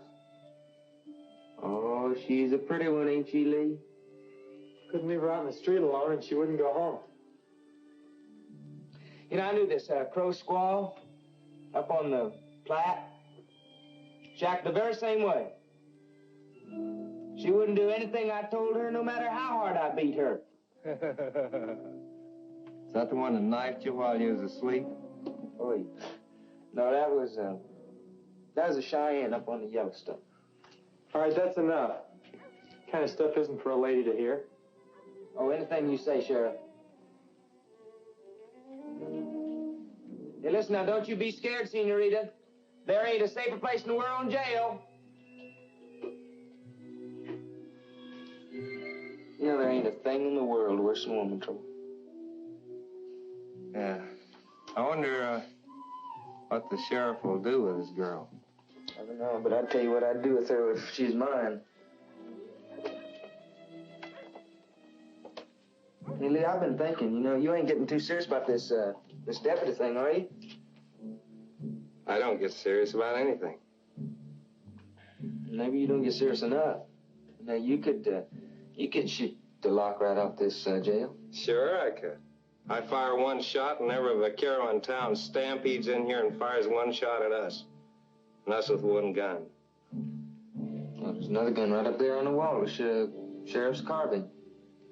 Oh, she's a pretty one, ain't she, Lee? Couldn't leave her out in the street alone and she wouldn't go home. You know, I knew this crow squaw up on the Platte. She acted the very same way. She wouldn't do anything I told her, no matter how hard I beat her. Is that the one that knifed you while you was asleep? Oh, no, that was a Cheyenne up on the Yellowstone. All right, that's enough. That kind of stuff isn't for a lady to hear. Oh, anything you say, Sheriff. Hey, listen now, don't you be scared, Senorita. There ain't a safer place in the world than jail. You know, there ain't a thing in the world worse than woman trouble. Yeah. I wonder what the sheriff will do with his girl. I don't know, but I'll tell you what I'd do with her if she's mine. Hey, Lee, I've been thinking, you know, you ain't getting too serious about this deputy thing, are you? I don't get serious about anything. Maybe you don't get serious enough. Now, you could shoot the lock right off this jail. Sure I could. I fire one shot and every vaquero in town stampedes in here and fires one shot at us. And us with one gun. Well, there's another gun right up there on the wall with Sheriff's carbine.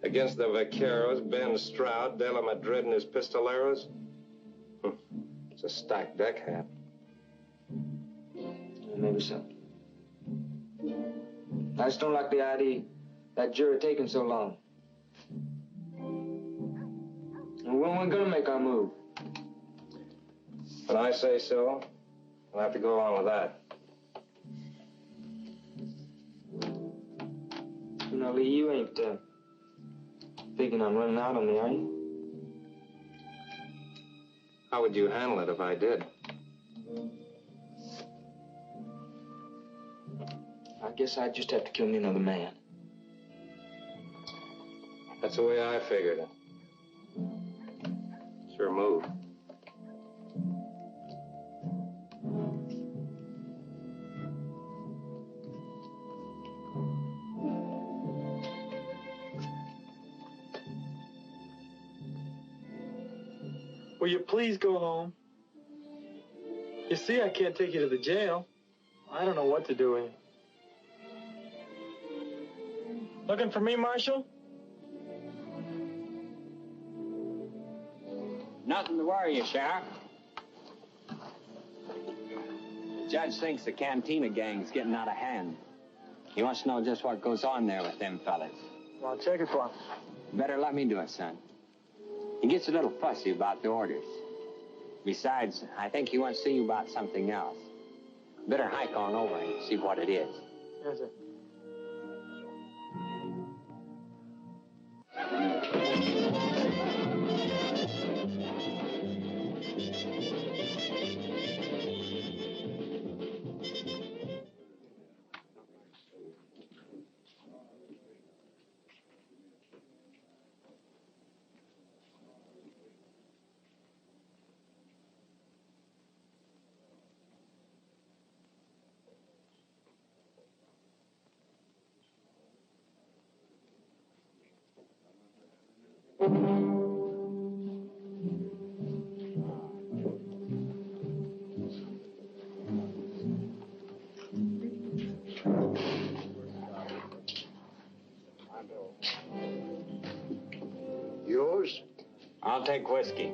Against the vaqueros, Ben Stroud, De La Madrid, and his pistoleros? It's a stacked deck hat. Maybe so. I just don't like the idea that jury taking so long. And when we're gonna make our move? When I say so, we'll have to go along with that. You know, Lee, you ain't thinking on running out on me, are you? How would you handle it if I did? I guess I'd just have to kill me another man. That's the way I figured it. Sure move. Will you please go home? You see, I can't take you to the jail. I don't know what to do with you. Looking for me, Marshal? Nothing to worry you, Sheriff. The judge thinks the Cantina gang's getting out of hand. He wants to know just what goes on there with them fellas. Well, I'll check it for him. Better let me do it, son. He gets a little fussy about the orders. Besides, I think he wants to see you about something else. Better hike on over and see what it is. Yes, sir. Yours? I'll take whiskey.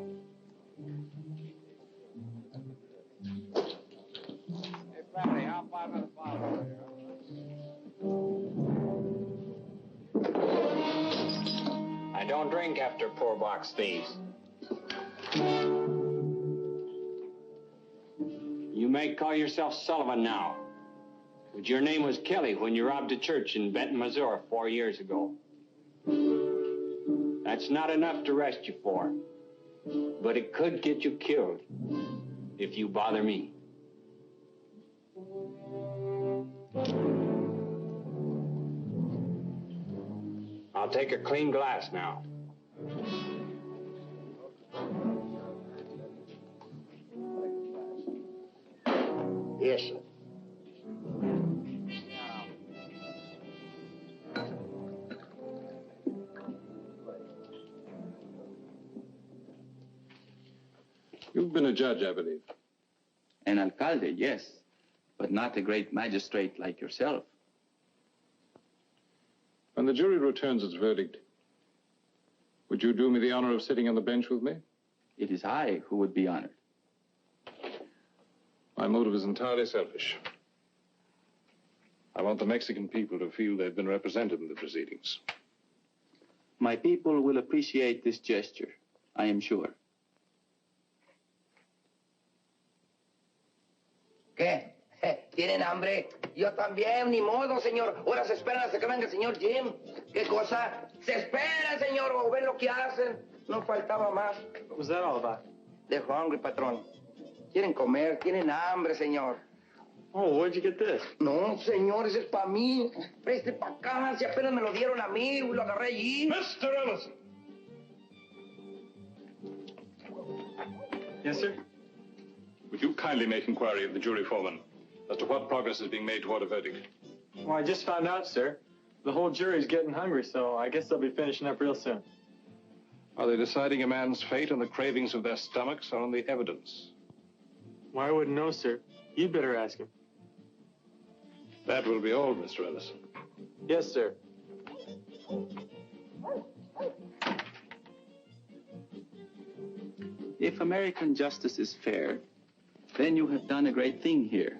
I don't drink after poor box thieves. You may call yourself Sullivan now, but your name was Kelly when you robbed a church in Benton, Missouri 4 years ago. That's not enough to arrest you for, but it could get you killed if you bother me. I'll take a clean glass now. Yes, sir. You've been a judge, I believe. An alcalde, yes, but not a great magistrate like yourself. When the jury returns its verdict, would you do me the honor of sitting on the bench with me? It is I who would be honored. My motive is entirely selfish. I want the Mexican people to feel they've been represented in the proceedings. My people will appreciate this gesture, I am sure. ¿Qué? ¿Tienen hambre? Yo también, ni modo, señor. Ahora se esperan hasta que venga el señor Jim. ¿Qué cosa? Se esperan, señor, o ven lo que hacen. No faltaba más. What was that all about? They're hungry, patrón. Quieren comer, tienen hambre, señor. Oh, where'd you get this? No, señor, ese es para mí. Preste para acá, si apenas me lo dieron a mí, lo agarré allí. Mr. Ellison! Yes, sir? Would you kindly make inquiry of the jury foreman as to what progress is being made toward a verdict? Well, I just found out, sir. The whole jury's getting hungry, so I guess they'll be finishing up real soon. Are they deciding a man's fate on the cravings of their stomachs or on the evidence? Well, I wouldn't know, sir. You'd better ask him. That will be all, Mr. Ellison. Yes, sir. If American justice is fair, then you have done a great thing here.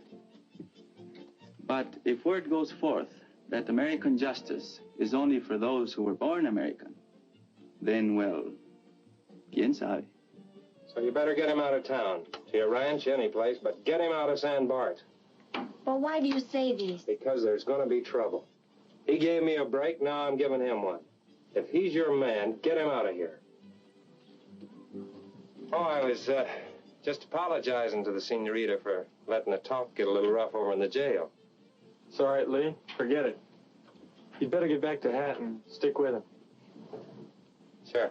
But if word goes forth that American justice is only for those who were born American, then, well, quién sabe. So you better get him out of town, to your ranch, any place, but get him out of San Bart. But why do you say this? Because there's going to be trouble. He gave me a break, now I'm giving him one. If he's your man, get him out of here. Oh, I was just apologizing to the senorita for letting the talk get a little rough over in the jail. It's all right, Lee. Forget it. You'd better get back to Hat and stick with him. Sure.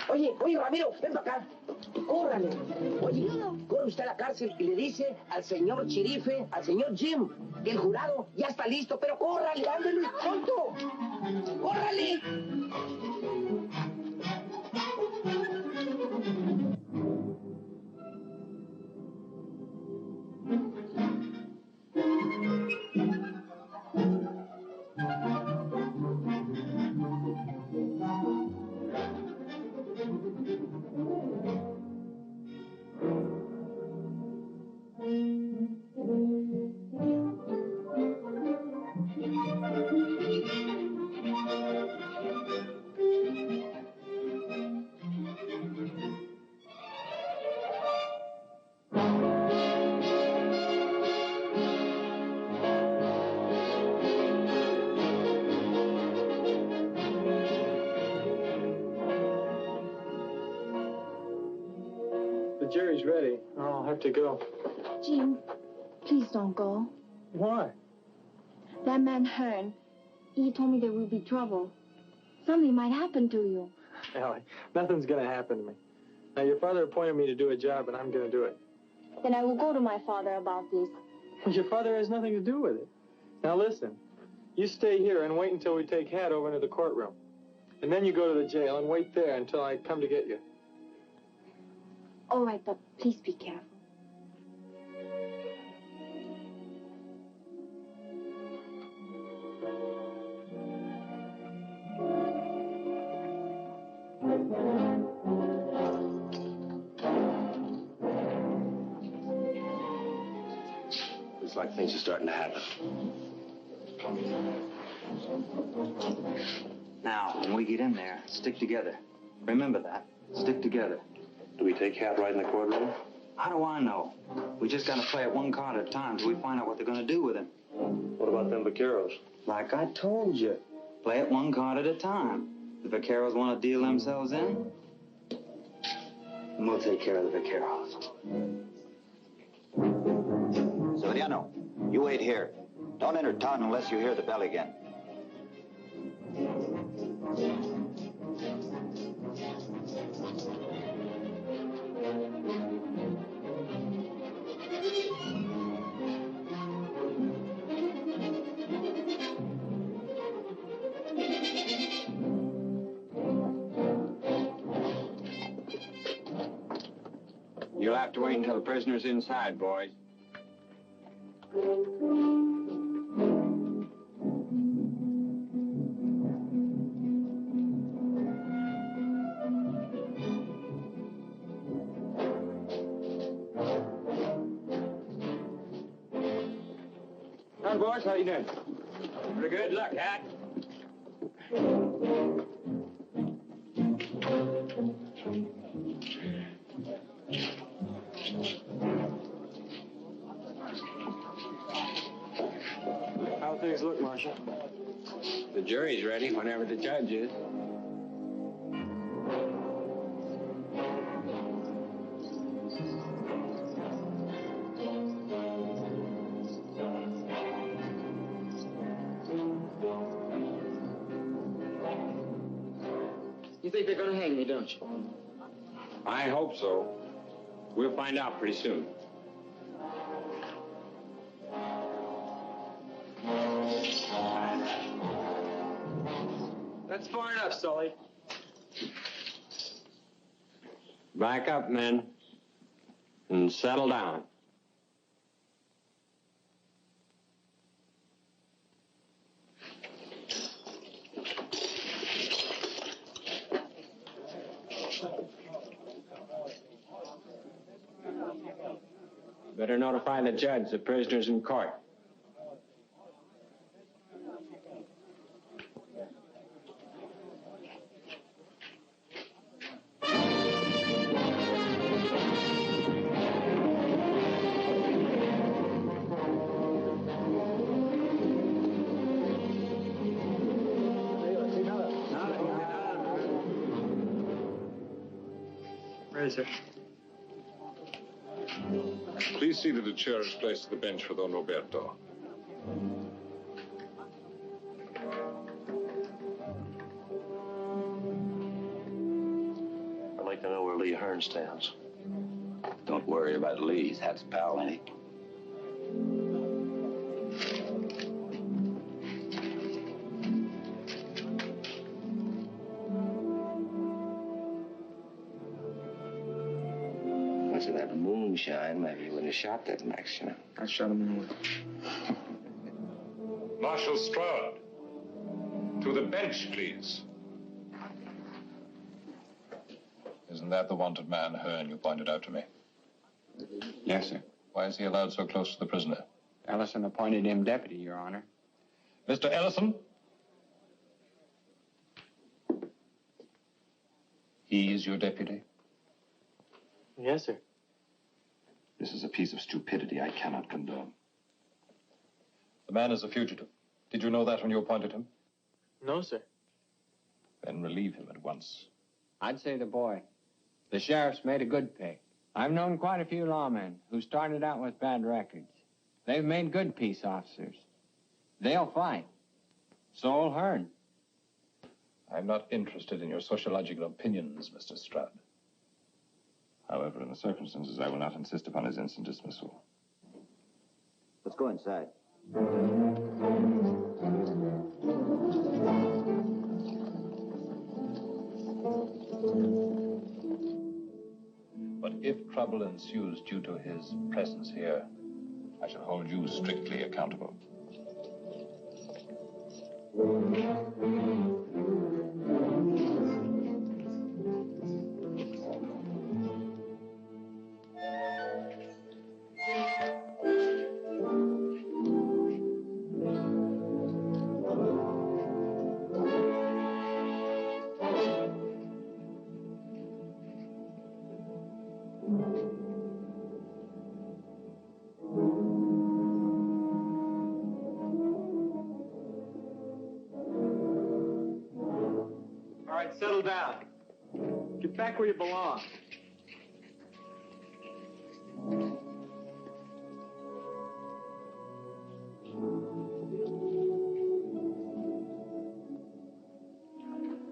Oye, Ramiro, ven para acá. Córrale. Oye, corre usted a la cárcel y le dice al señor Chirife, al señor Jim, que el jurado ya está listo, pero córrale, ándale, pronto. Córrale. The jury's ready. I'll have to go. Jim, please don't go. Why? That man Hearn, he told me there will be trouble. Something might happen to you. Ellie, nothing's going to happen to me. Now, your father appointed me to do a job, and I'm going to do it. Then I will go to my father about this. Your father has nothing to do with it. Now listen, you stay here and wait until we take Hat over into the courtroom. And then you go to the jail and wait there until I come to get you. All right, but please be careful. Looks like things are starting to happen. Now, when we get in there, stick together. Remember that. Stick together. Do we take Hat right in the courtroom? How do I know? We just gotta play it one card at a time till we find out what they're gonna do with him. What about them vaqueros? Like I told you, play it one card at a time. The vaqueros want to deal themselves in, and we'll take care of the vaqueros. Severiano, you wait here. Don't enter town unless you hear the bell again. You'll have to wait until the prisoner's inside, boys. Hi, boys. How you doing? Pretty good. Luck, Hat. How things look, Marshal? The jury's ready whenever the judge is. You think they're gonna hang me, don't you? I hope so. We'll find out pretty soon. That's far enough, Sully. Back up, men, and settle down. Better notify the judge the prisoner's in court. Razor. Please see that a chair is placed at the bench for Don Roberto. I'd like to know where Lee Hearn stands. Don't worry about Lee. He's Hat's pal, ain't he? Much of that moonshine, maybe you wouldn't have shot that Max, you know. I shot him in the leg. Marshal Stroud, to the bench, please. Isn't that the wanted man, Hearn, you pointed out to me? Yes, sir. Why is he allowed so close to the prisoner? Ellison appointed him deputy, Your Honor. Mr. Ellison? He is your deputy? Yes, sir. This is a piece of stupidity I cannot condone. The man is a fugitive. Did you know that when you appointed him? No, sir. Then relieve him at once. I'd say the boy. The sheriff's made a good pick. I've known quite a few lawmen who started out with bad records. They've made good peace officers. They'll fight. So'll Hearn. I'm not interested in your sociological opinions, Mr. Stroud. However, in the circumstances, I will not insist upon his instant dismissal. Let's go inside. But if trouble ensues due to his presence here, I shall hold you strictly accountable. All right, settle down. Get back where you belong.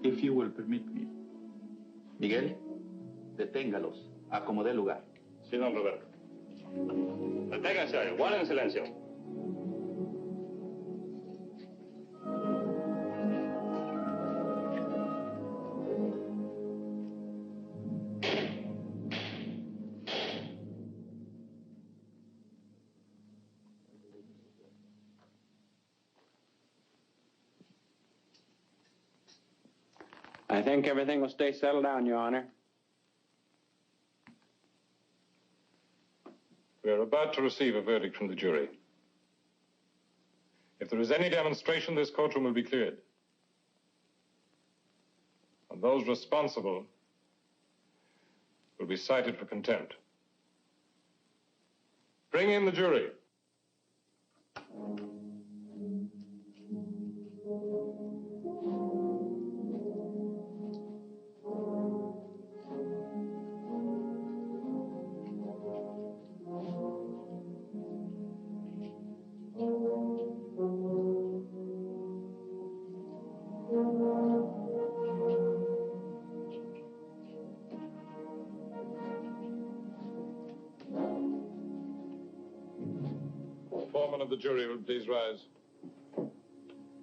If you will permit me. Miguel, deténgalos. Acomodé lugar. Sí, don Roberto. Deténganse, guarden silencio. I think everything will stay settled down, Your Honor. We are about to receive a verdict from the jury. If there is any demonstration, this courtroom will be cleared. And those responsible will be cited for contempt. Bring in the jury. Foreman of the jury will please rise.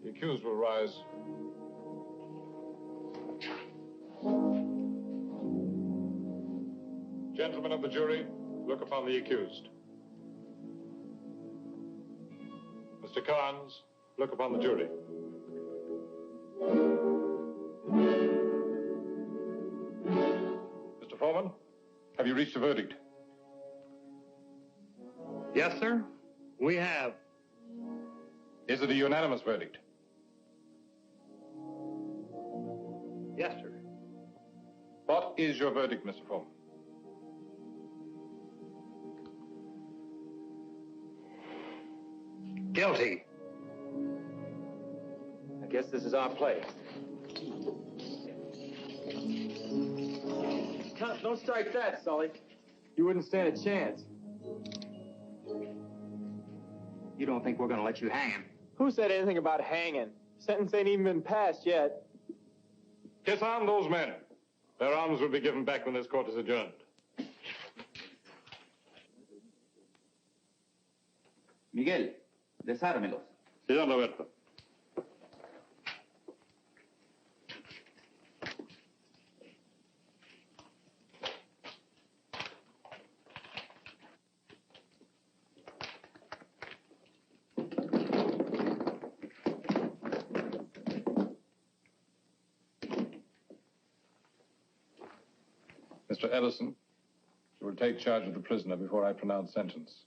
The accused will rise. Gentlemen of the jury, look upon the accused. Mr. Carnes, look upon the jury. Mr. Foreman, have you reached a verdict? Yes, sir. We have. Is it a unanimous verdict? Yes, sir. What is your verdict, Mr. Foreman? Guilty. I guess this is our place. Don't strike that, Sully. You wouldn't stand a chance. You don't think we're going to let you hang him? Who said anything about hanging? Sentence ain't even been passed yet. Disarm those men. Their arms will be given back when this court is adjourned. Miguel, desármelos. Sí, don Roberto. Mr. Ellison, you will take charge of the prisoner before I pronounce sentence.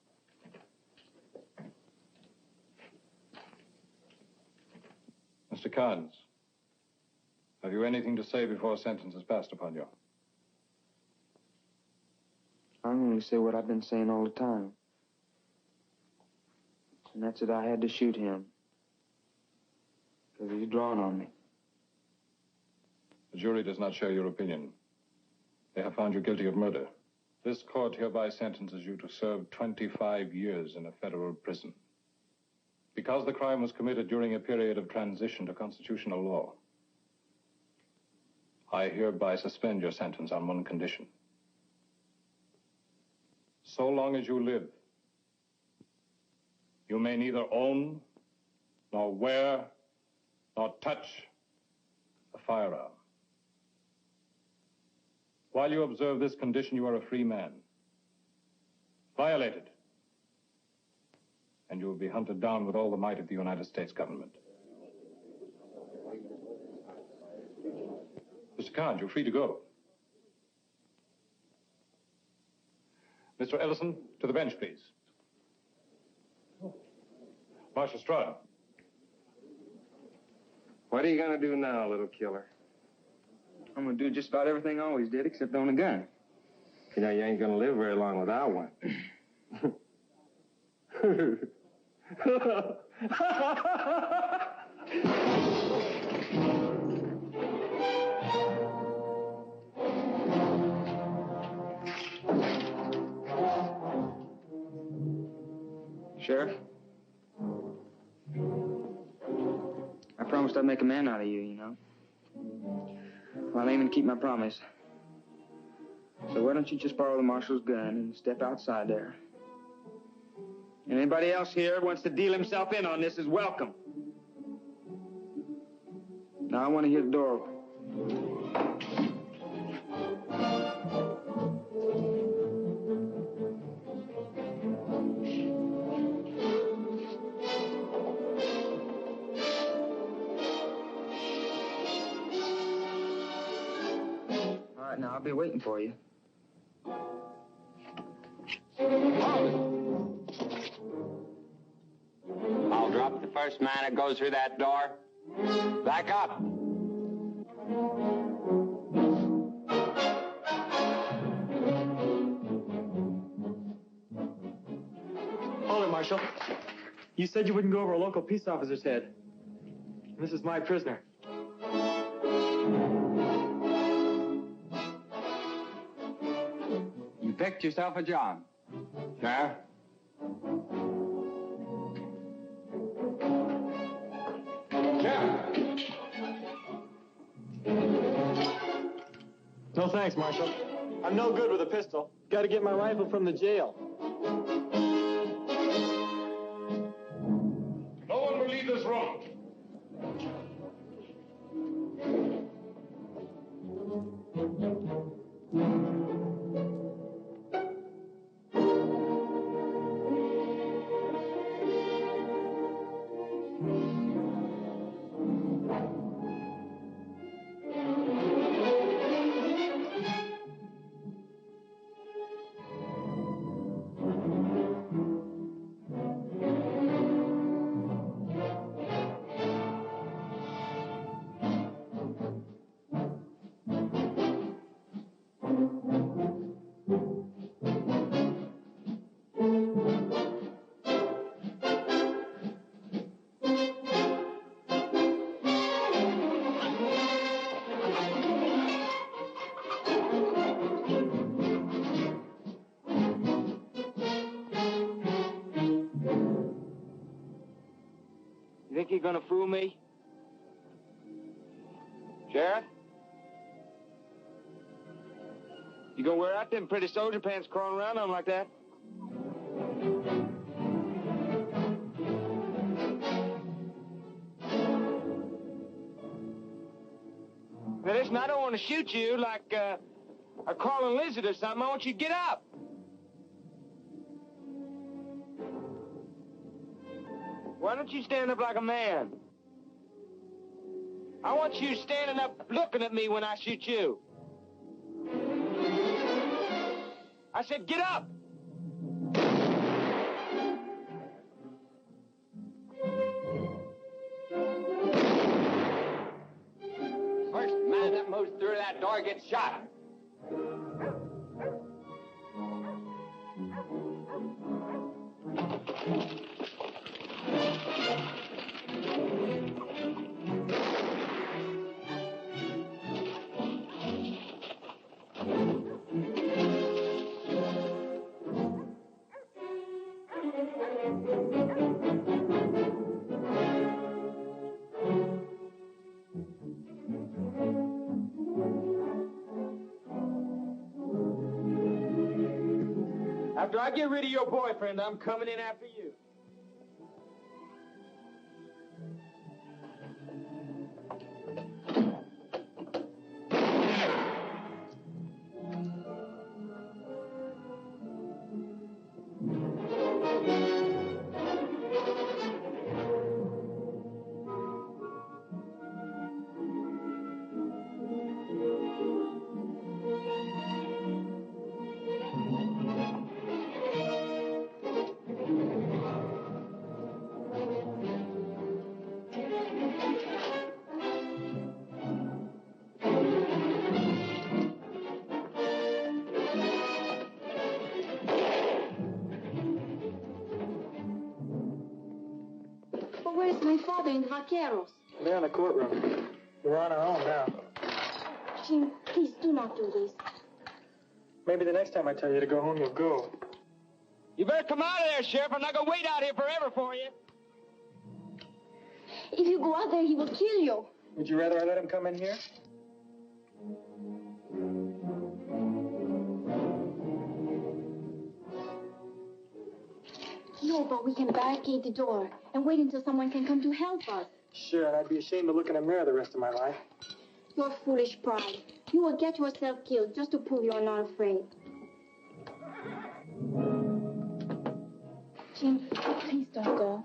Mr. Carnes, have you anything to say before sentence is passed upon you? I'm going to say what I've been saying all the time. And that's that I had to shoot him. Because he's drawn on me. The jury does not share your opinion. They have found you guilty of murder. This court hereby sentences you to serve 25 years in a federal prison. Because the crime was committed during a period of transition to constitutional law, I hereby suspend your sentence on one condition. so long as you live, you may neither own, nor wear, nor touch a firearm. While you observe this condition, you are a free man. Violate it, and you will be hunted down with all the might of the United States government. Mr. Carnes, you're free to go. Mr. Ellison, to the bench, please. Marshal Stroud. What are you going to do now, little killer? I'm going to do just about everything I always did, except own a gun. You know, you ain't going to live very long without one. Sheriff? I promised I'd make a man out of you, you know. Well, I'm aiming to keep my promise. So why don't you just borrow the marshal's gun and step outside there? And anybody else here who wants to deal himself in on this is welcome. Now I want to hear the door open. All right, now I'll be waiting for you. I'll drop the first man that goes through that door. Back up. Hold it, Marshal. You said you wouldn't go over a local peace officer's head. This is my prisoner. You picked yourself a job. Sheriff? No thanks, Marshal. I'm no good with a pistol. Got to get my rifle from the jail. No one will leave this room. You think you're gonna fool me? Sheriff? You gonna wear out them pretty soldier pants crawling around on like that? Now listen, I don't want to shoot you like a crawling lizard or something. I want you to get up. Why don't you stand up like a man? I want you standing up looking at me when I shoot you. I said, get up! First man that moves through that door gets shot. After I get rid of your boyfriend, I'm coming in after you. But where's my father and Vaqueros? They're in the courtroom. We're on our own now. Jim, please do not do this. Maybe the next time I tell you to go home, you'll go. You better come out of there, Sheriff. I'm not going to wait out here forever for you. If you go out there, he will kill you. Would you rather I let him come in here? No, but we can barricade the door and wait until someone can come to help us. Sure, and I'd be ashamed to look in a mirror the rest of my life. Your foolish pride. You will get yourself killed just to prove you are not afraid. Jim, please don't go.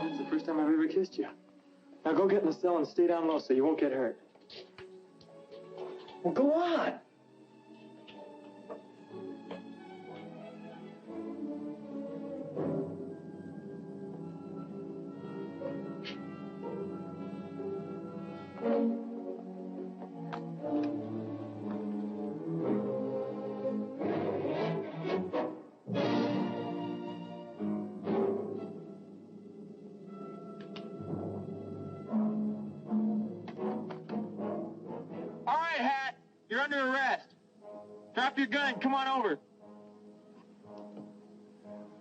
It's the first time I've ever kissed you. Now go get in the cell and stay down low so you won't get hurt. Well, go on. You're under arrest. Drop your gun. Come on over.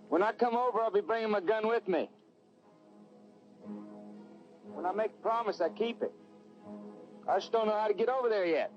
When I come over, I'll be bringing my gun with me. When I make a promise, I keep it. I just don't know how to get over there yet.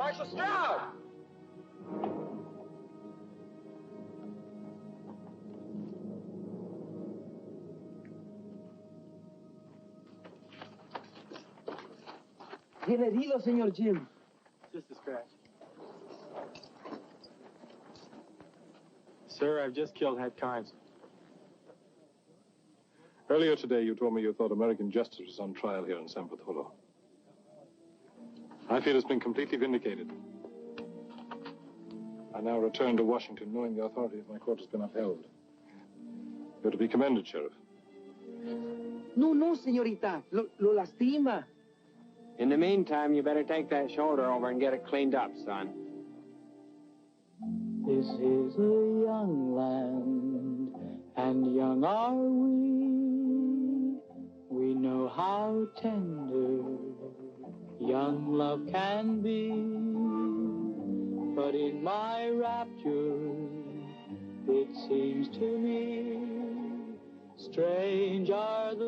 Marshal Stroud! Bien herido, señor Jim. Just a scratch. Sir, I've just killed Head Carnes. Earlier today, you told me you thought American justice was on trial here in San Bartolo. I feel it's been completely vindicated. I now return to Washington knowing the authority of my court has been upheld. You're to be commended, Sheriff. No, señorita. Lo lastima. In the meantime, you better take that shoulder over and get it cleaned up, son. This is a young land, and young are we. We know how tender young love can be. But in my rapture, it seems to me, strange are the